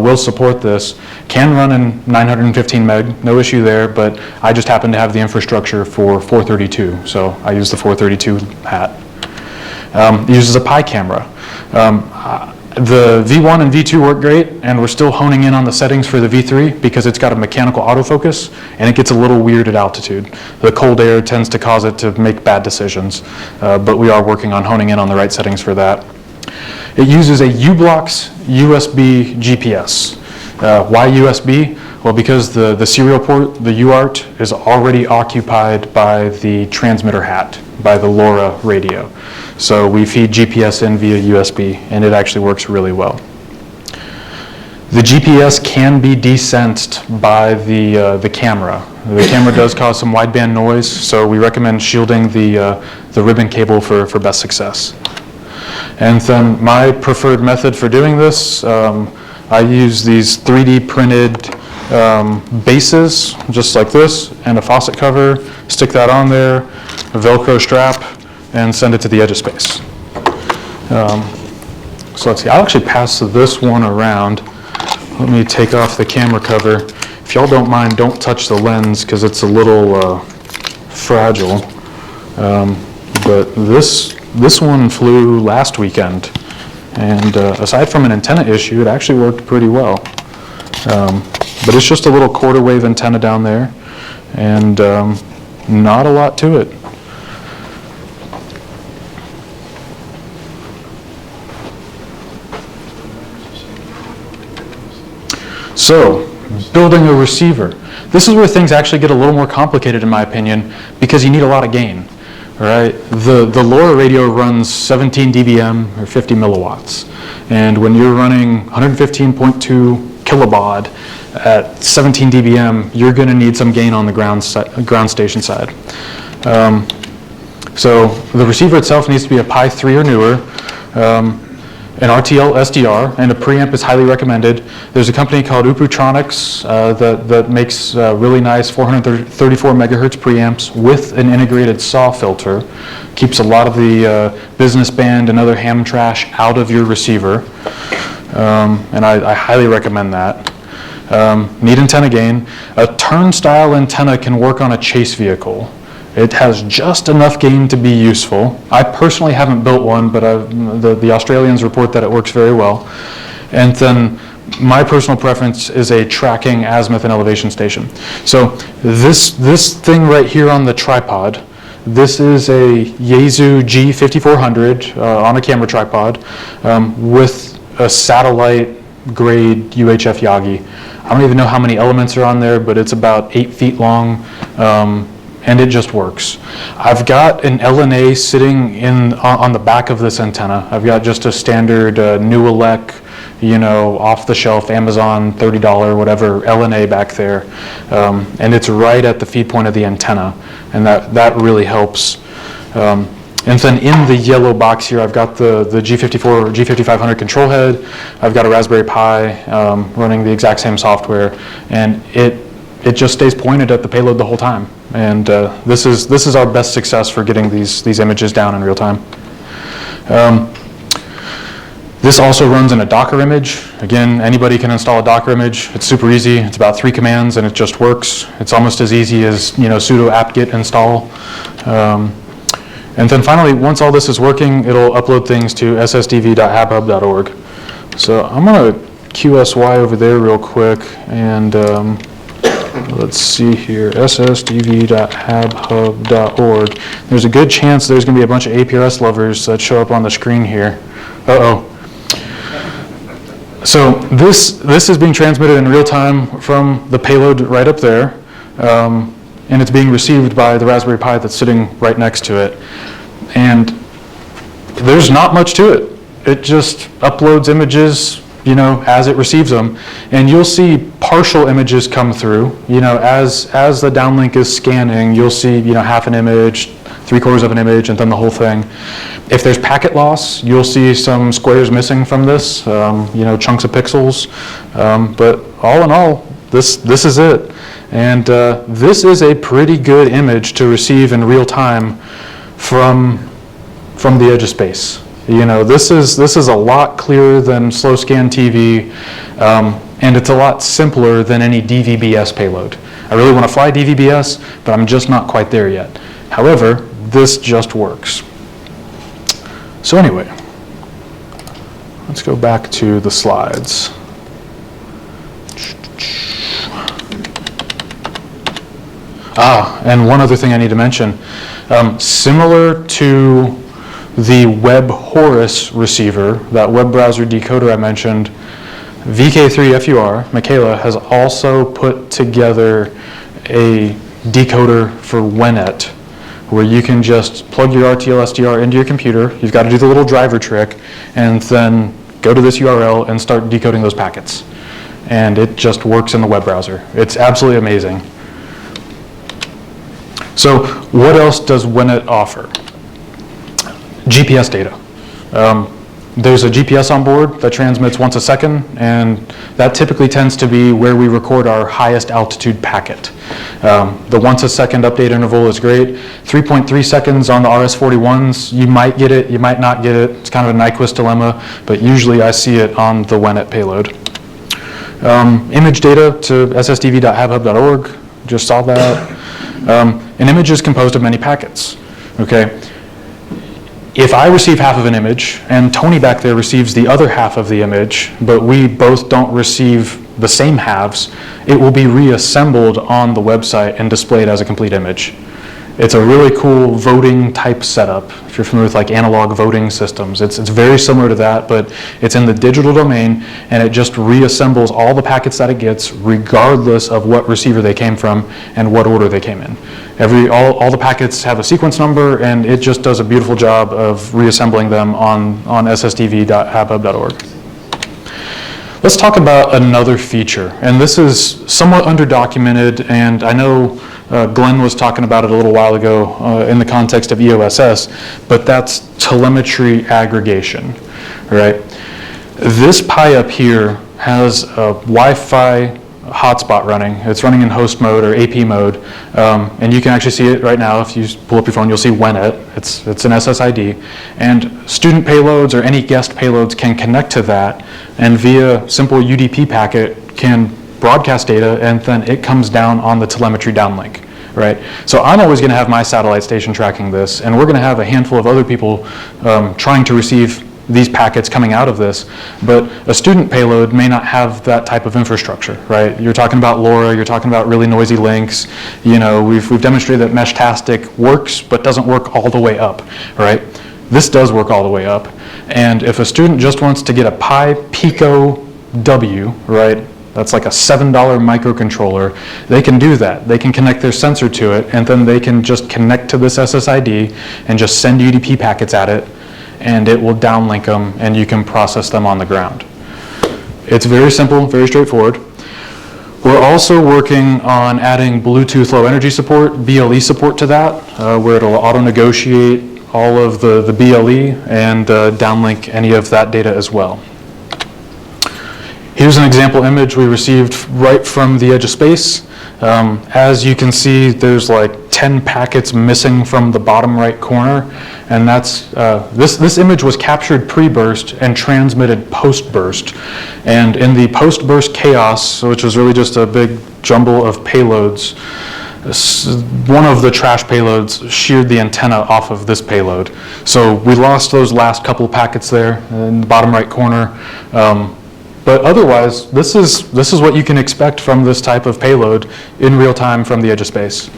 will support this. Can run in 915 meg, no issue there, but I just happen to have the infrastructure for 432, so I use the 432 hat. It uses a Pi camera. The V1 and V2 work great, and we're still honing in on the settings for the V3 because it's got a mechanical autofocus, and it gets a little weird at altitude. The cold air tends to cause it to make bad decisions, but we are working on honing in on the right settings for that. It uses a U-Blox USB GPS. Why USB? Well, because the serial port, the UART, is already occupied by the transmitter hat, by the LoRa radio. So we feed GPS in via USB, and it actually works really well. The GPS can be desensed by the camera. The camera does cause some wideband noise, so we recommend shielding the ribbon cable for best success. And then my preferred method for doing this, I use these 3D printed bases, just like this, and a faucet cover, stick that on there, a Velcro strap, and send it to the edge of space. So let's see, I'll actually pass this one around. Let me take off the camera cover. If y'all don't mind, don't touch the lens because it's a little fragile. But this one flew last weekend, and aside from an antenna issue, it actually worked pretty well. But it's just a little quarter wave antenna down there, and not a lot to it. So, building a receiver. This is where things actually get a little more complicated in my opinion because you need a lot of gain. All right? The LoRa radio runs 17 dBm or 50 milliwatts. And when you're running 115.2 kilobaud at 17 dBm, you're going to need some gain on the ground station side. So the receiver itself needs to be a Pi 3 or newer. An RTL SDR, and a preamp is highly recommended. There's a company called Uputronics that makes really nice 434 megahertz preamps with an integrated SAW filter. Keeps a lot of the business band and other ham trash out of your receiver, and I highly recommend that. Neat antenna gain. A turnstile antenna can work on a chase vehicle. It has just enough gain to be useful. I personally haven't built one, but the Australians report that it works very well. And then my personal preference is a tracking azimuth and elevation station. So this thing right here on the tripod, this is a Yaesu G5400 on a camera tripod with a satellite grade UHF Yagi. I don't even know how many elements are on there, but it's about 8 feet long. And it just works. I've got an LNA sitting on the back of this antenna. I've got just a standard Nuelec, off-the-shelf Amazon $30 whatever LNA back there, and it's right at the feed point of the antenna, and that really helps. And then in the yellow box here, I've got the G54 or G5500 control head. I've got a Raspberry Pi running the exact same software, and it just stays pointed at the payload the whole time. And this is our best success for getting these images down in real time. This also runs in a Docker image. Again, anybody can install a Docker image. It's super easy. It's about 3 commands and it just works. It's almost as easy as sudo apt-get install. And then finally, once all this is working, it'll upload things to ssdv.habhub.org. So I'm going to QSY over there real quick and let's see here, ssdv.habhub.org. There's a good chance there's going to be a bunch of APRS lovers that show up on the screen here. Uh-oh. So this is being transmitted in real time from the payload right up there, and it's being received by the Raspberry Pi that's sitting right next to it. And there's not much to it. It just uploads images as it receives them, and you'll see partial images come through. As the downlink is scanning, you'll see half an image, 3/4 of an image, and then the whole thing. If there's packet loss, you'll see some squares missing from this, chunks of pixels. But all in all, this is it, and this is a pretty good image to receive in real time from the edge of space. This is a lot clearer than slow scan TV, and it's a lot simpler than any DVB-S payload. I really want to fly DVB-S, but I'm just not quite there yet. However, this just works. So anyway, let's go back to the slides. And one other thing I need to mention. Similar to the Web Horus receiver, that web browser decoder I mentioned, VK3FUR, Michaela, has also put together a decoder for WENET, where you can just plug your RTL SDR into your computer. You've got to do the little driver trick, and then go to this URL and start decoding those packets. And it just works in the web browser. It's absolutely amazing. So what else does WENET offer? GPS data. There's a GPS on board that transmits once a second, and that typically tends to be where we record our highest altitude packet. The once a second update interval is great. 3.3 seconds on the RS-41s, you might get it, you might not get it. It's kind of a Nyquist dilemma, but usually I see it on the WENET payload. Image data to ssdv.habhub.org, just saw that. An image is composed of many packets, okay? If I receive half of an image and Tony back there receives the other half of the image, but we both don't receive the same halves, it will be reassembled on the website and displayed as a complete image. It's a really cool voting type setup. If you're familiar with like analog voting systems, it's very similar to that, but it's in the digital domain, and it just reassembles all the packets that it gets regardless of what receiver they came from and what order they came in. All the packets have a sequence number, and it just does a beautiful job of reassembling them on ssdv.habhub.org. Let's talk about another feature, and this is somewhat underdocumented, and I know Glenn was talking about it a little while ago in the context of EOSS, but that's telemetry aggregation, right? This Pi up here has a Wi-Fi hotspot running. It's running in host mode or AP mode, and you can actually see it right now. If you pull up your phone, you'll see WENET. It's an SSID, and student payloads or any guest payloads can connect to that, and via simple UDP packet can broadcast data, and then it comes down on the telemetry downlink, right? So I'm always going to have my satellite station tracking this, and we're going to have a handful of other people trying to receive these packets coming out of this, but a student payload may not have that type of infrastructure, right? You're talking about LoRa, you're talking about really noisy links. You know, we've demonstrated that Meshtastic works, but doesn't work all the way up, right? This does work all the way up, and if a student just wants to get a Pi Pico W, right? That's like a $7 microcontroller. They can do that. They can connect their sensor to it, and then they can just connect to this SSID and just send UDP packets at it, and it will downlink them, and you can process them on the ground. It's very simple, very straightforward. We're also working on adding Bluetooth Low Energy support, BLE support to that, where it'll auto-negotiate all of the BLE and downlink any of that data as well. Here's an example image we received right from the edge of space. As you can see, there's like 10 packets missing from the bottom right corner, and that's this image was captured pre-burst and transmitted post-burst. And in the post-burst chaos, which was really just a big jumble of payloads, one of the trash payloads sheared the antenna off of this payload. So we lost those last couple of packets there in the bottom right corner. But otherwise, this is what you can expect from this type of payload in real time from the edge of space.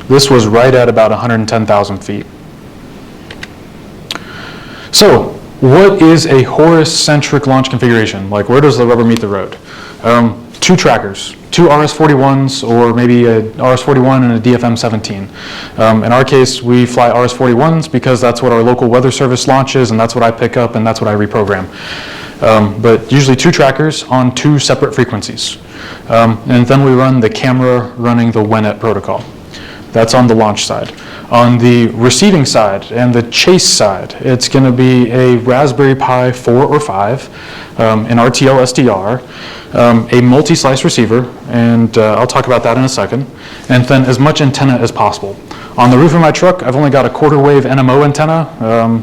This was right at about 110,000 feet. So what is a Horus-centric launch configuration? Like, where does the rubber meet the road? 2 trackers, 2 RS-41s, or maybe a RS-41 and a DFM-17. In our case, we fly RS-41s because that's what our local weather service launches, and that's what I pick up, and that's what I reprogram. But usually 2 trackers on 2 separate frequencies. And then we run the camera running the WENET protocol. That's on the launch side. On the receiving side and the chase side, it's going to be a Raspberry Pi 4 or 5, an RTL SDR, a multi-slice receiver, and I'll talk about that in a second, and then as much antenna as possible. On the roof of my truck, I've only got a quarter wave NMO antenna,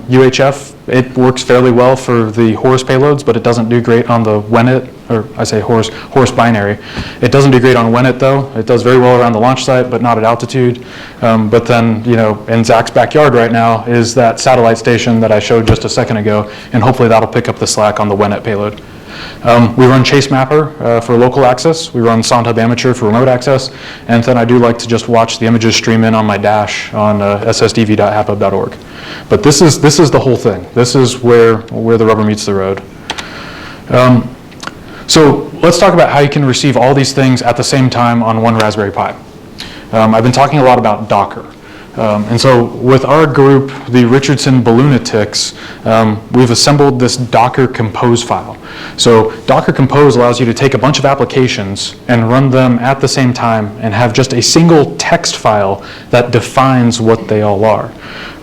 UHF. It works fairly well for the Horus payloads, but it doesn't do great on the WENET, or I say Horus binary. It doesn't do great on WENET though. It does very well around the launch site, but not at altitude. But then, you know, in Zach's backyard right now is that satellite station that I showed just a second ago, and hopefully that'll pick up the slack on the WENET payload. We run Chase Mapper for local access. We run SoundHub Amateur for remote access. And then I do like to just watch the images stream in on my dash on ssdv.haphub.org. But this is the whole thing. This is where the rubber meets the road. So let's talk about how you can receive all these things at the same time on one Raspberry Pi. I've been talking a lot about Docker. And so with our group, the Richardson Balloonatics, we've assembled this Docker Compose file. So Docker Compose allows you to take a bunch of applications and run them at the same time and have just a single text file that defines what they all are,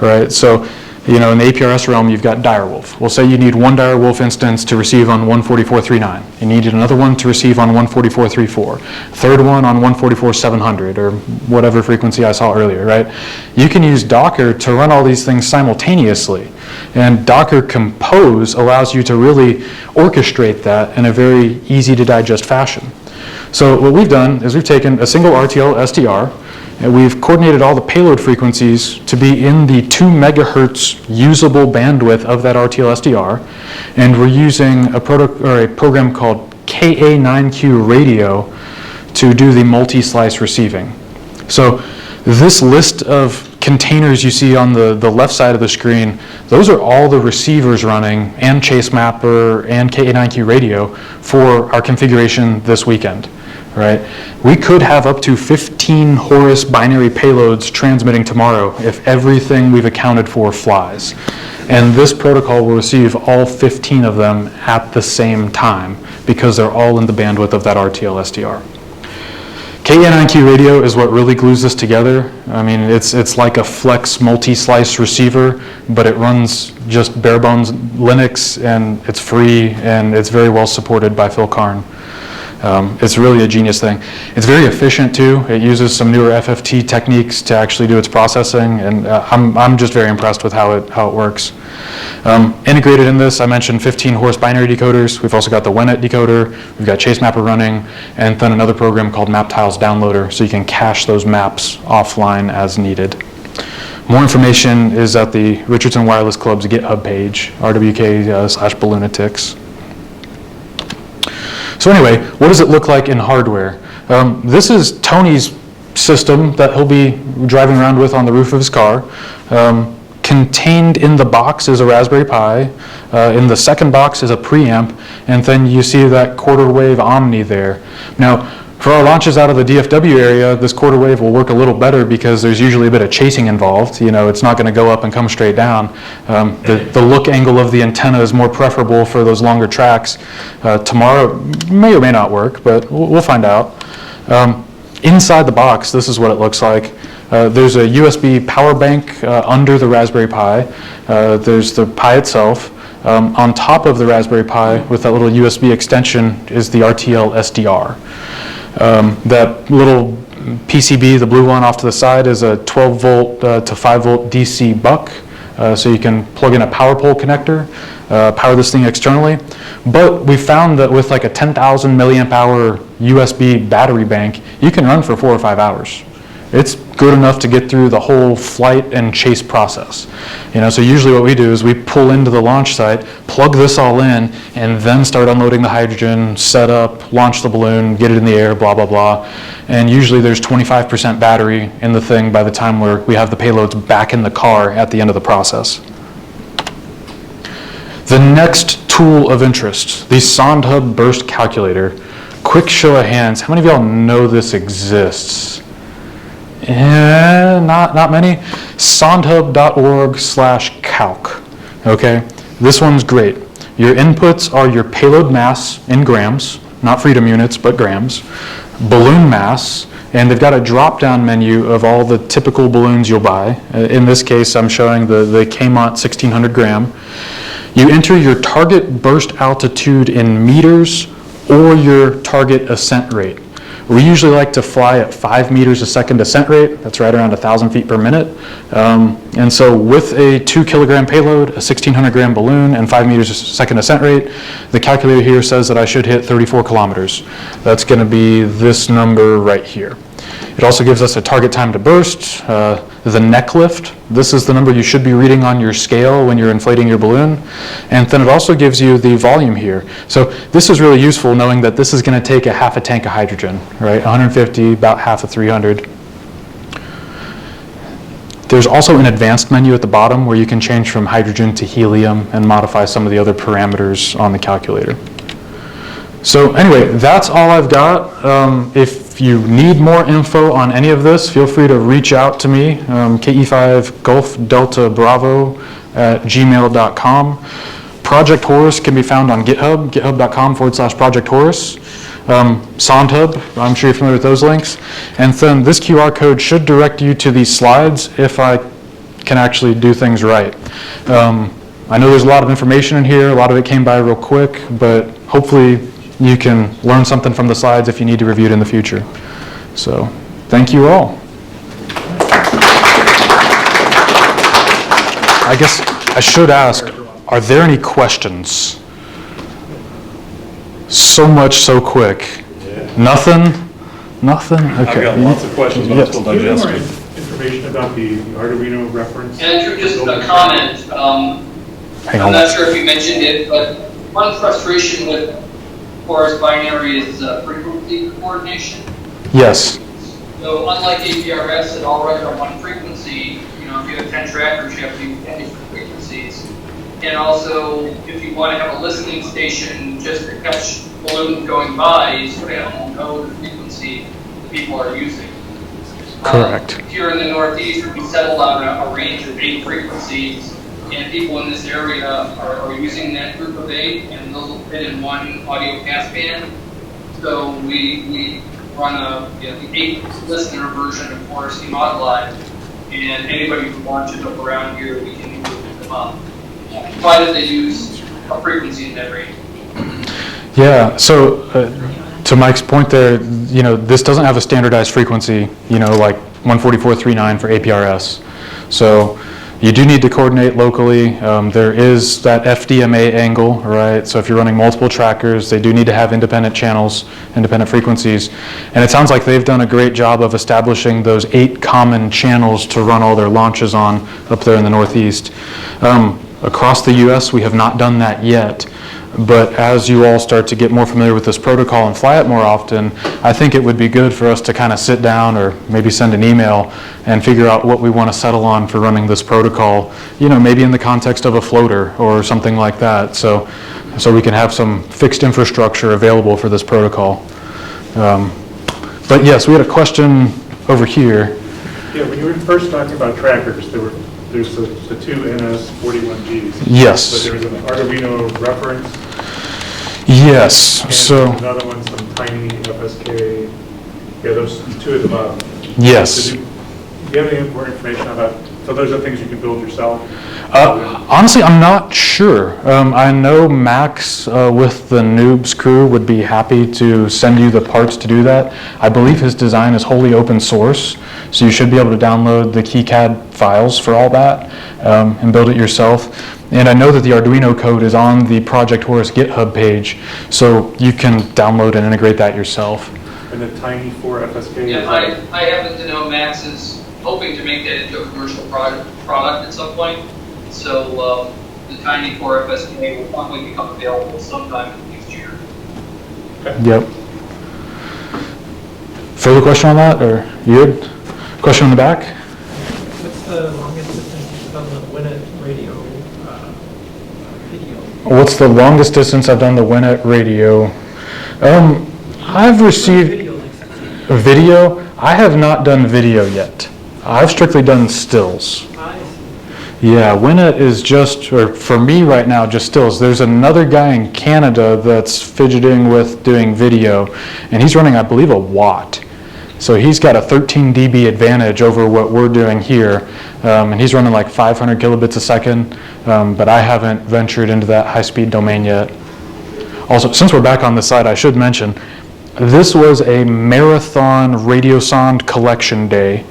right? So, you know, in the APRS realm, you've got Direwolf. We'll say you need one Direwolf instance to receive on 144.39. You needed another one to receive on 144.34. Third one on 144.700 or whatever frequency I saw earlier, right? You can use Docker to run all these things simultaneously. And Docker Compose allows you to really orchestrate that in a very easy to digest fashion. So what we've done is we've taken a single RTL SDR, and we've coordinated all the payload frequencies to be in the 2 megahertz usable bandwidth of that RTL SDR, and we're using a program called KA9Q radio to do the multi-slice receiving. So this list of containers you see on the left side of the screen, those are all the receivers running, and Chase Mapper and KA9Q radio for our configuration this weekend. Right? We could have up to 15 Horus binary payloads transmitting tomorrow if everything we've accounted for flies. And this protocol will receive all 15 of them at the same time because they're all in the bandwidth of that RTL SDR. KA9Q radio is what really glues this together. I mean, it's like a flex multi-slice receiver, but it runs just bare bones Linux, and it's free, and it's very well supported by Phil Karn. It's really a genius thing. It's very efficient too. It uses some newer FFT techniques to actually do its processing, and I'm just very impressed with how it works. Integrated in this, I mentioned 15 Horus binary decoders. We've also got the WNET decoder. We've got Chase Mapper running, and then another program called Map Tiles Downloader, so you can cache those maps offline as needed. More information is at the Richardson Wireless Club's GitHub page, rwk/Balloonatics. So anyway, what does it look like in hardware? This is Tony's system that he'll be driving around with on the roof of his car. Contained in the box is a Raspberry Pi. In the second box is a preamp, and then you see that quarter wave Omni there. Now, for our launches out of the DFW area, this quarter wave will work a little better because there's usually a bit of chasing involved. You know, it's not going to go up and come straight down. The look angle of the antenna is more preferable for those longer tracks. Tomorrow may or may not work, but we'll find out. Inside the box, this is what it looks like. There's a USB power bank under the Raspberry Pi. There's the Pi itself. On top of the Raspberry Pi with that little USB extension is the RTL SDR. That little PCB, the blue one off to the side, is a 12 volt to 5 volt DC buck. So you can plug in a power pole connector, power this thing externally. But we found that with like a 10,000 milliamp hour USB battery bank, you can run for 4 or 5 hours. It's good enough to get through the whole flight and chase process. You know, so usually what we do is we pull into the launch site, plug this all in, and then start unloading the hydrogen, set up, launch the balloon, get it in the air, blah, blah, blah. And usually there's 25% battery in the thing by the time we have the payloads back in the car at the end of the process. The next tool of interest, the SondHub Burst Calculator. Quick show of hands, how many of y'all know this exists? Not many. Sondhub.org/calc. Okay, this one's great. Your inputs are your payload mass in grams, not freedom units, but grams, balloon mass, and they've got a drop-down menu of all the typical balloons you'll buy. In this case, I'm showing the Kmont 1600 gram. You enter your target burst altitude in meters or your target ascent rate. We usually like to fly at 5 meters a second ascent rate. That's right around 1,000 feet per minute. And so with a 2 kilogram payload, a 1,600 gram balloon, and 5 meters a second ascent rate, the calculator here says that I should hit 34 kilometers. That's going to be this number right here. It also gives us a target time to burst, the neck lift. This is the number you should be reading on your scale when you're inflating your balloon. And then it also gives you the volume here. So this is really useful knowing that this is going to take a half a tank of hydrogen, right? 150, about half of 300. There's also an advanced menu at the bottom where you can change from hydrogen to helium and modify some of the other parameters on the calculator. So anyway, that's all I've got. If you need more info on any of this, feel free to reach out to me, KE5 Golf Delta Bravo @gmail.com. Project Horus can be found on GitHub, github.com/Project Horus. SondHub, I'm sure you're familiar with those links. And then this QR code should direct you to these slides if I can actually do things right. I know there's a lot of information in here, a lot of it came by real quick, but hopefully you can learn something from the slides if you need to review it in the future. So, thank you all. I guess I should ask, are there any questions? So much, so quick. Yeah. Nothing? Nothing? Okay. I've got lots of questions, but I'm still Do you have more digesting. information about the Arduino reference? Andrew, just a comment. Hang I'm on. not sure if you mentioned it, but one frustration with Horus binary is frequency coordination. Yes. So unlike APRS that all run on one frequency, you know, if you have 10 trackers, you have to use 10 different frequencies. And also, if you want to have a listening station just to catch balloons going by, you sort of have to know the frequency that people are using. Correct. Here in the Northeast, we settled on a range of 8 frequencies, and people in this area are using that group of 8, and those will fit in one audio passband. So we run the 8 listener version of Horus Mod Live, and anybody who launches up around here, we can move them up, provided they use a frequency in that range. Yeah, so to Mike's point there, this doesn't have a standardized frequency, like 144.39 for APRS. So you do need to coordinate locally. There is that FDMA angle, right? So if you're running multiple trackers, they do need to have independent channels, independent frequencies. And it sounds like they've done a great job of establishing those 8 common channels to run all their launches on up there in the Northeast. Across the US, we have not done that yet. But as you all start to get more familiar with this protocol and fly it more often, I think it would be good for us to kind of sit down or maybe send an email and figure out what we want to settle on for running this protocol, maybe in the context of a floater or something like that, so we can have some fixed infrastructure available for this protocol. But yes, we had a question over here. Yeah, when you were first talking about trackers, there's the 2 NS41Gs. Yes. But there was an Arduino reference. Yes. And So another one, some tiny FSK. Yeah, those 2 at the bottom. yes. So do you have any more information about? So those are things you can build yourself. Honestly, I'm not sure. I know Max with the Noobs crew would be happy to send you the parts to do that. I believe his design is wholly open source, so you should be able to download the KiCad files for all that and build it yourself. And I know that the Arduino code is on the Project Horus GitHub page, so you can download and integrate that yourself. And the tiny 4 FSK. Yeah, I happen to know Max is hoping to make that into a commercial product at some point. So the tiny 4 FSK will probably become available sometime next year. Yep. Further question on that, or you good? Question in the back? What's the longest distance on the Winnet radio video? What's the longest distance I've done the Winnet radio? I've received Video, like 16. a video. I have not done video yet. I've strictly done stills. I see. Yeah, Winnet is just, or for me right now, just stills. There's another guy in Canada that's fidgeting with doing video, and he's running, I believe, a watt. So he's got a 13 dB advantage over what we're doing here, and he's running like 500 kilobits a second, but I haven't ventured into that high-speed domain yet. Also, since we're back on this side, I should mention, this was a marathon radiosonde collection day.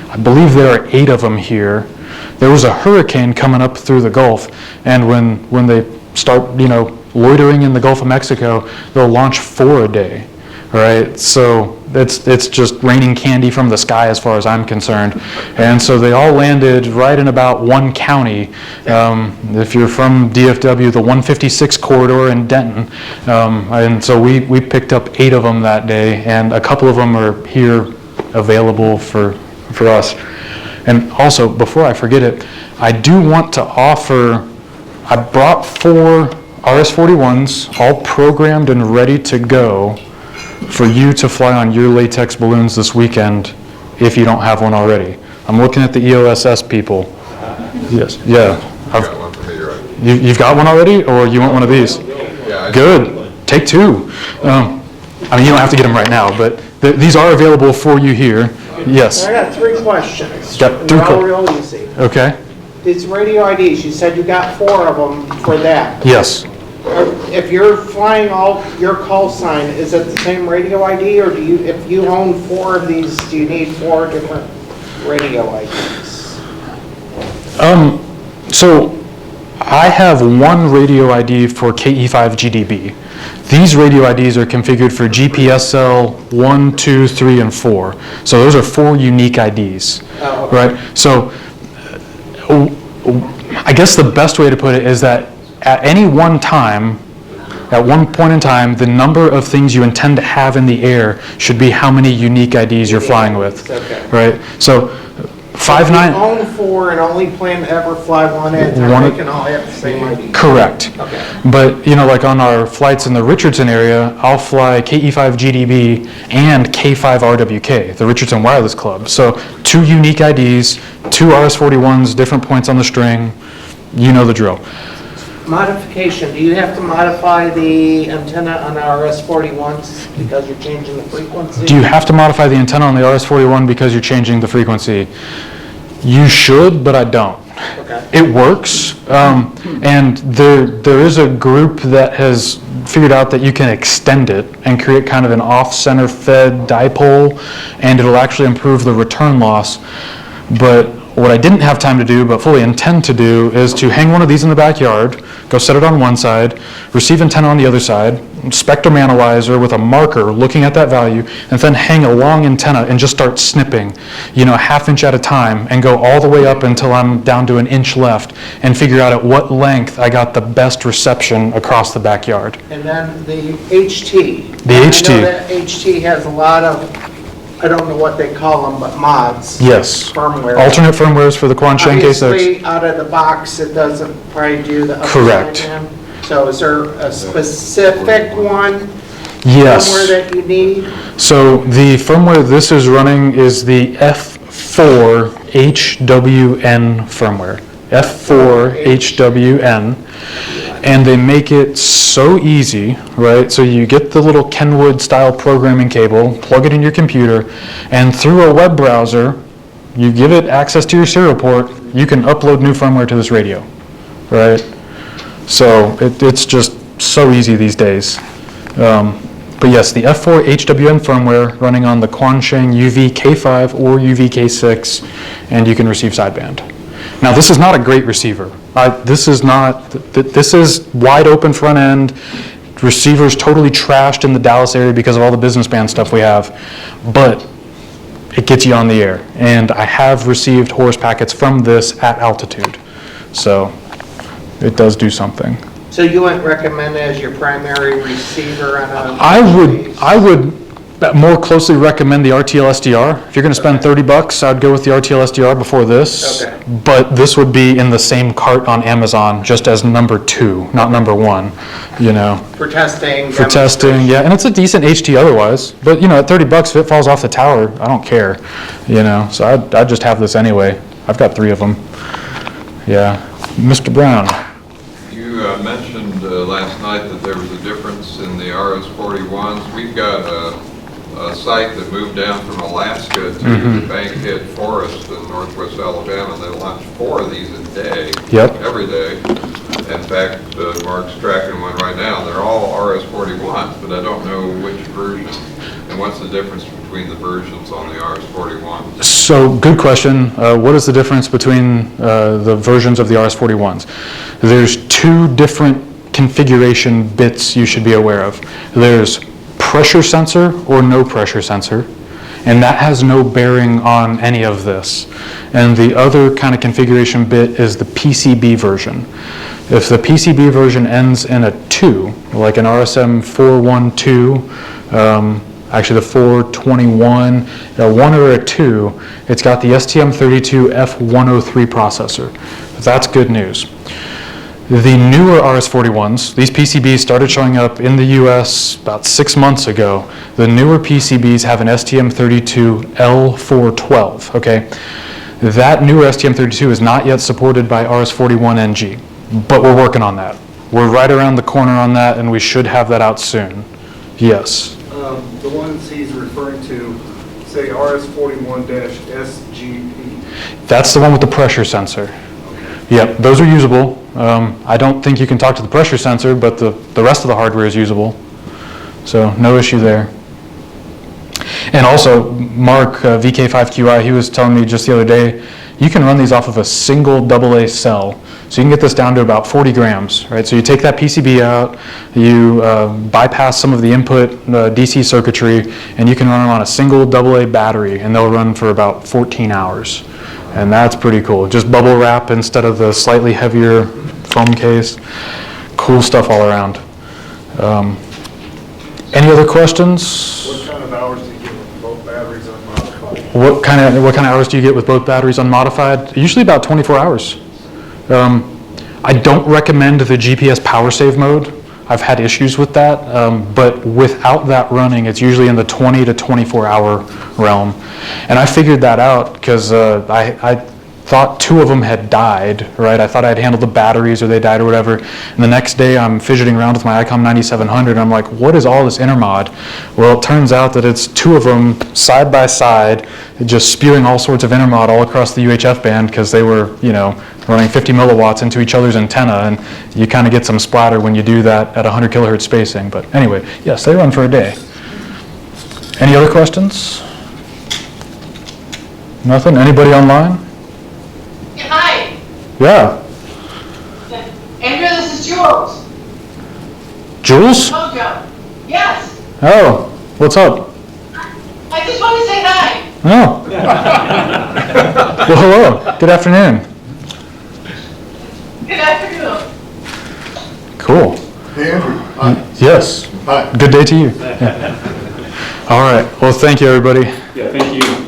I believe there are 8 of them here. There was a hurricane coming up through the Gulf, and when they start, loitering in the Gulf of Mexico, they'll launch 4 a day, right? So it's just raining candy from the sky as far as I'm concerned. And so they all landed right in about one county. If you're from DFW, the 156 corridor in Denton. And so we picked up 8 of them that day, and a couple of them are here available for us. And also, before I forget it, I do want to offer, I brought 4 RS-41s, all programmed and ready to go, for you to fly on your latex balloons this weekend if you don't have one already. I'm looking at the EOSS people. Yes, yeah. I got one for me, right? You've got one already, or you want one of these? Yeah. Good. Take 2. I mean, you don't have to get them right now, but these are available for you here. Yes. I got 3 questions. Got 3 They're all real easy. Okay. These radio IDs, you said you got 4 of them for that. Yes. If you're flying all your call sign, is it the same radio ID, or if you own 4 of these, do you need 4 different radio IDs? So I have one radio ID for KE5GDB. These radio IDs are configured for GPSL 1, 2, 3, and 4. So those are 4 unique IDs, Oh, okay. right? So I guess the best way to put it is that at any one time, at one point in time, the number of things you intend to have in the air should be how many unique IDs you're flying with, Okay. right? So If 5.9. you own 4 and only plan to ever fly one at a time, One- they can all have the same ID. Correct. Okay. But, like on our flights in the Richardson area, I'll fly KE5GDB and K5RWK, the Richardson Wireless Club. So 2 unique IDs, 2 RS-41s, different points on the string. You know the drill. Modification, do you have to modify the antenna on the RS-41s because you're changing the frequency? Do you have to modify the antenna on the RS-41 because you're changing the frequency? You should, but I don't. Okay. It works, and there is a group that has figured out that you can extend it and create kind of an off-center fed dipole, and it'll actually improve the return loss. But what I didn't have time to do, but fully intend to do, is to hang one of these in the backyard, go set it on one side, receive antenna on the other side, spectrum analyzer with a marker looking at that value, and then hang a long antenna and just start snipping, a ½ inch at a time, and go all the way up until I'm down to an inch left, and figure out at what length I got the best reception across the backyard. And then the HT. The HT. I know that HT has a lot of, I don't know what they call them, but mods. Yes. Firmware. Alternate firmwares for the Quansheng K6. Obviously, out of the box, it doesn't probably do the upside Correct. down. So is there a specific one? Yes. Firmware that you need? So the firmware this is running is the F4 HWN firmware. F4 HWN. And they make it so easy, right? So you get the little Kenwood style programming cable, plug it in your computer, and through a web browser, you give it access to your serial port, you can upload new firmware to this radio, right? So it's just so easy these days. But yes, the F4 HWN firmware running on the Quansheng UV-K5 or UV-K6, and you can receive sideband. Now, this is not a great receiver. This is wide open front end, receivers totally trashed in the Dallas area because of all the business band stuff we have, but it gets you on the air. And I have received Horus packets from this at altitude, so it does do something. So you wouldn't recommend it as your primary receiver on a... I would more closely recommend the RTL SDR. If you're going to spend $30, I'd go with the RTL SDR before this. Okay. But this would be in the same cart on Amazon, just as number 2, not number 1. For testing. For testing, yeah, and it's a decent HT otherwise. But at $30, if it falls off the tower, I don't care. So I'd just have this anyway. I've got 3 of them. Yeah, Mr. Brown. You mentioned last night that there was a difference in the RS-41s. We've got a site that moved down from Alaska to the Bankhead Forest in northwest Alabama. They launch 4 of these a day, every day. In fact, Mark's tracking one right now. They're all RS-41s, but I don't know which version. And what's the difference between the versions on the RS-41s? So, good question. What is the difference between the versions of the RS-41s? There's 2 different configuration bits you should be aware of. There's pressure sensor or no pressure sensor, and that has no bearing on any of this. And the other kind of configuration bit is the PCB version. If the PCB version ends in a 2, like an RSM 412, actually the 421, a 1 or a 2, it's got the STM32F103 processor. That's good news. The newer RS-41s, these PCBs started showing up in the US about 6 months ago. The newer PCBs have an STM32L412, okay? That newer STM32 is not yet supported by RS-41NG, but we're working on that. We're right around the corner on that, and we should have that out soon. Yes? The ones he's referring to say RS-41-SGP. That's the one with the pressure sensor. Yep, those are usable. I don't think you can talk to the pressure sensor, but the rest of the hardware is usable. So no issue there. And also, Mark, VK5QI, he was telling me just the other day, you can run these off of a single AA cell. So you can get this down to about 40 grams, right? So you take that PCB out, you bypass some of the input DC circuitry, and you can run them on a single AA battery, and they'll run for about 14 hours. And that's pretty cool. Just bubble wrap instead of the slightly heavier foam case. Cool stuff all around. Any other questions? What kind of hours do you get with both batteries unmodified? What kind of hours do you get with both batteries unmodified? Usually about 24 hours. I don't recommend the GPS power save mode. I've had issues with that, but without that running, it's usually in the 20 to 24 hour realm. And I figured that out because thought 2 of them had died, right? I thought I'd handled the batteries or they died or whatever. And the next day I'm fidgeting around with my ICOM 9700 and I'm like, what is all this intermod? Well, it turns out that it's 2 of them side by side, just spewing all sorts of intermod all across the UHF band because they were, running 50 milliwatts into each other's antenna, and you kind of get some splatter when you do that at 100 kilohertz spacing. But anyway, yes, they run for a day. Any other questions? Nothing? Anybody online? Hi, Yeah. Andrew, this is Jules. Jules? Mojo. Yes, Oh, what's up? I just want to say hi. Oh. Well, hello. Good afternoon. Good afternoon. Cool. Hey, Andrew. Hi. Yes. Hi. Good day to you. Yeah. All right. Well, thank you, everybody. Yeah, thank you.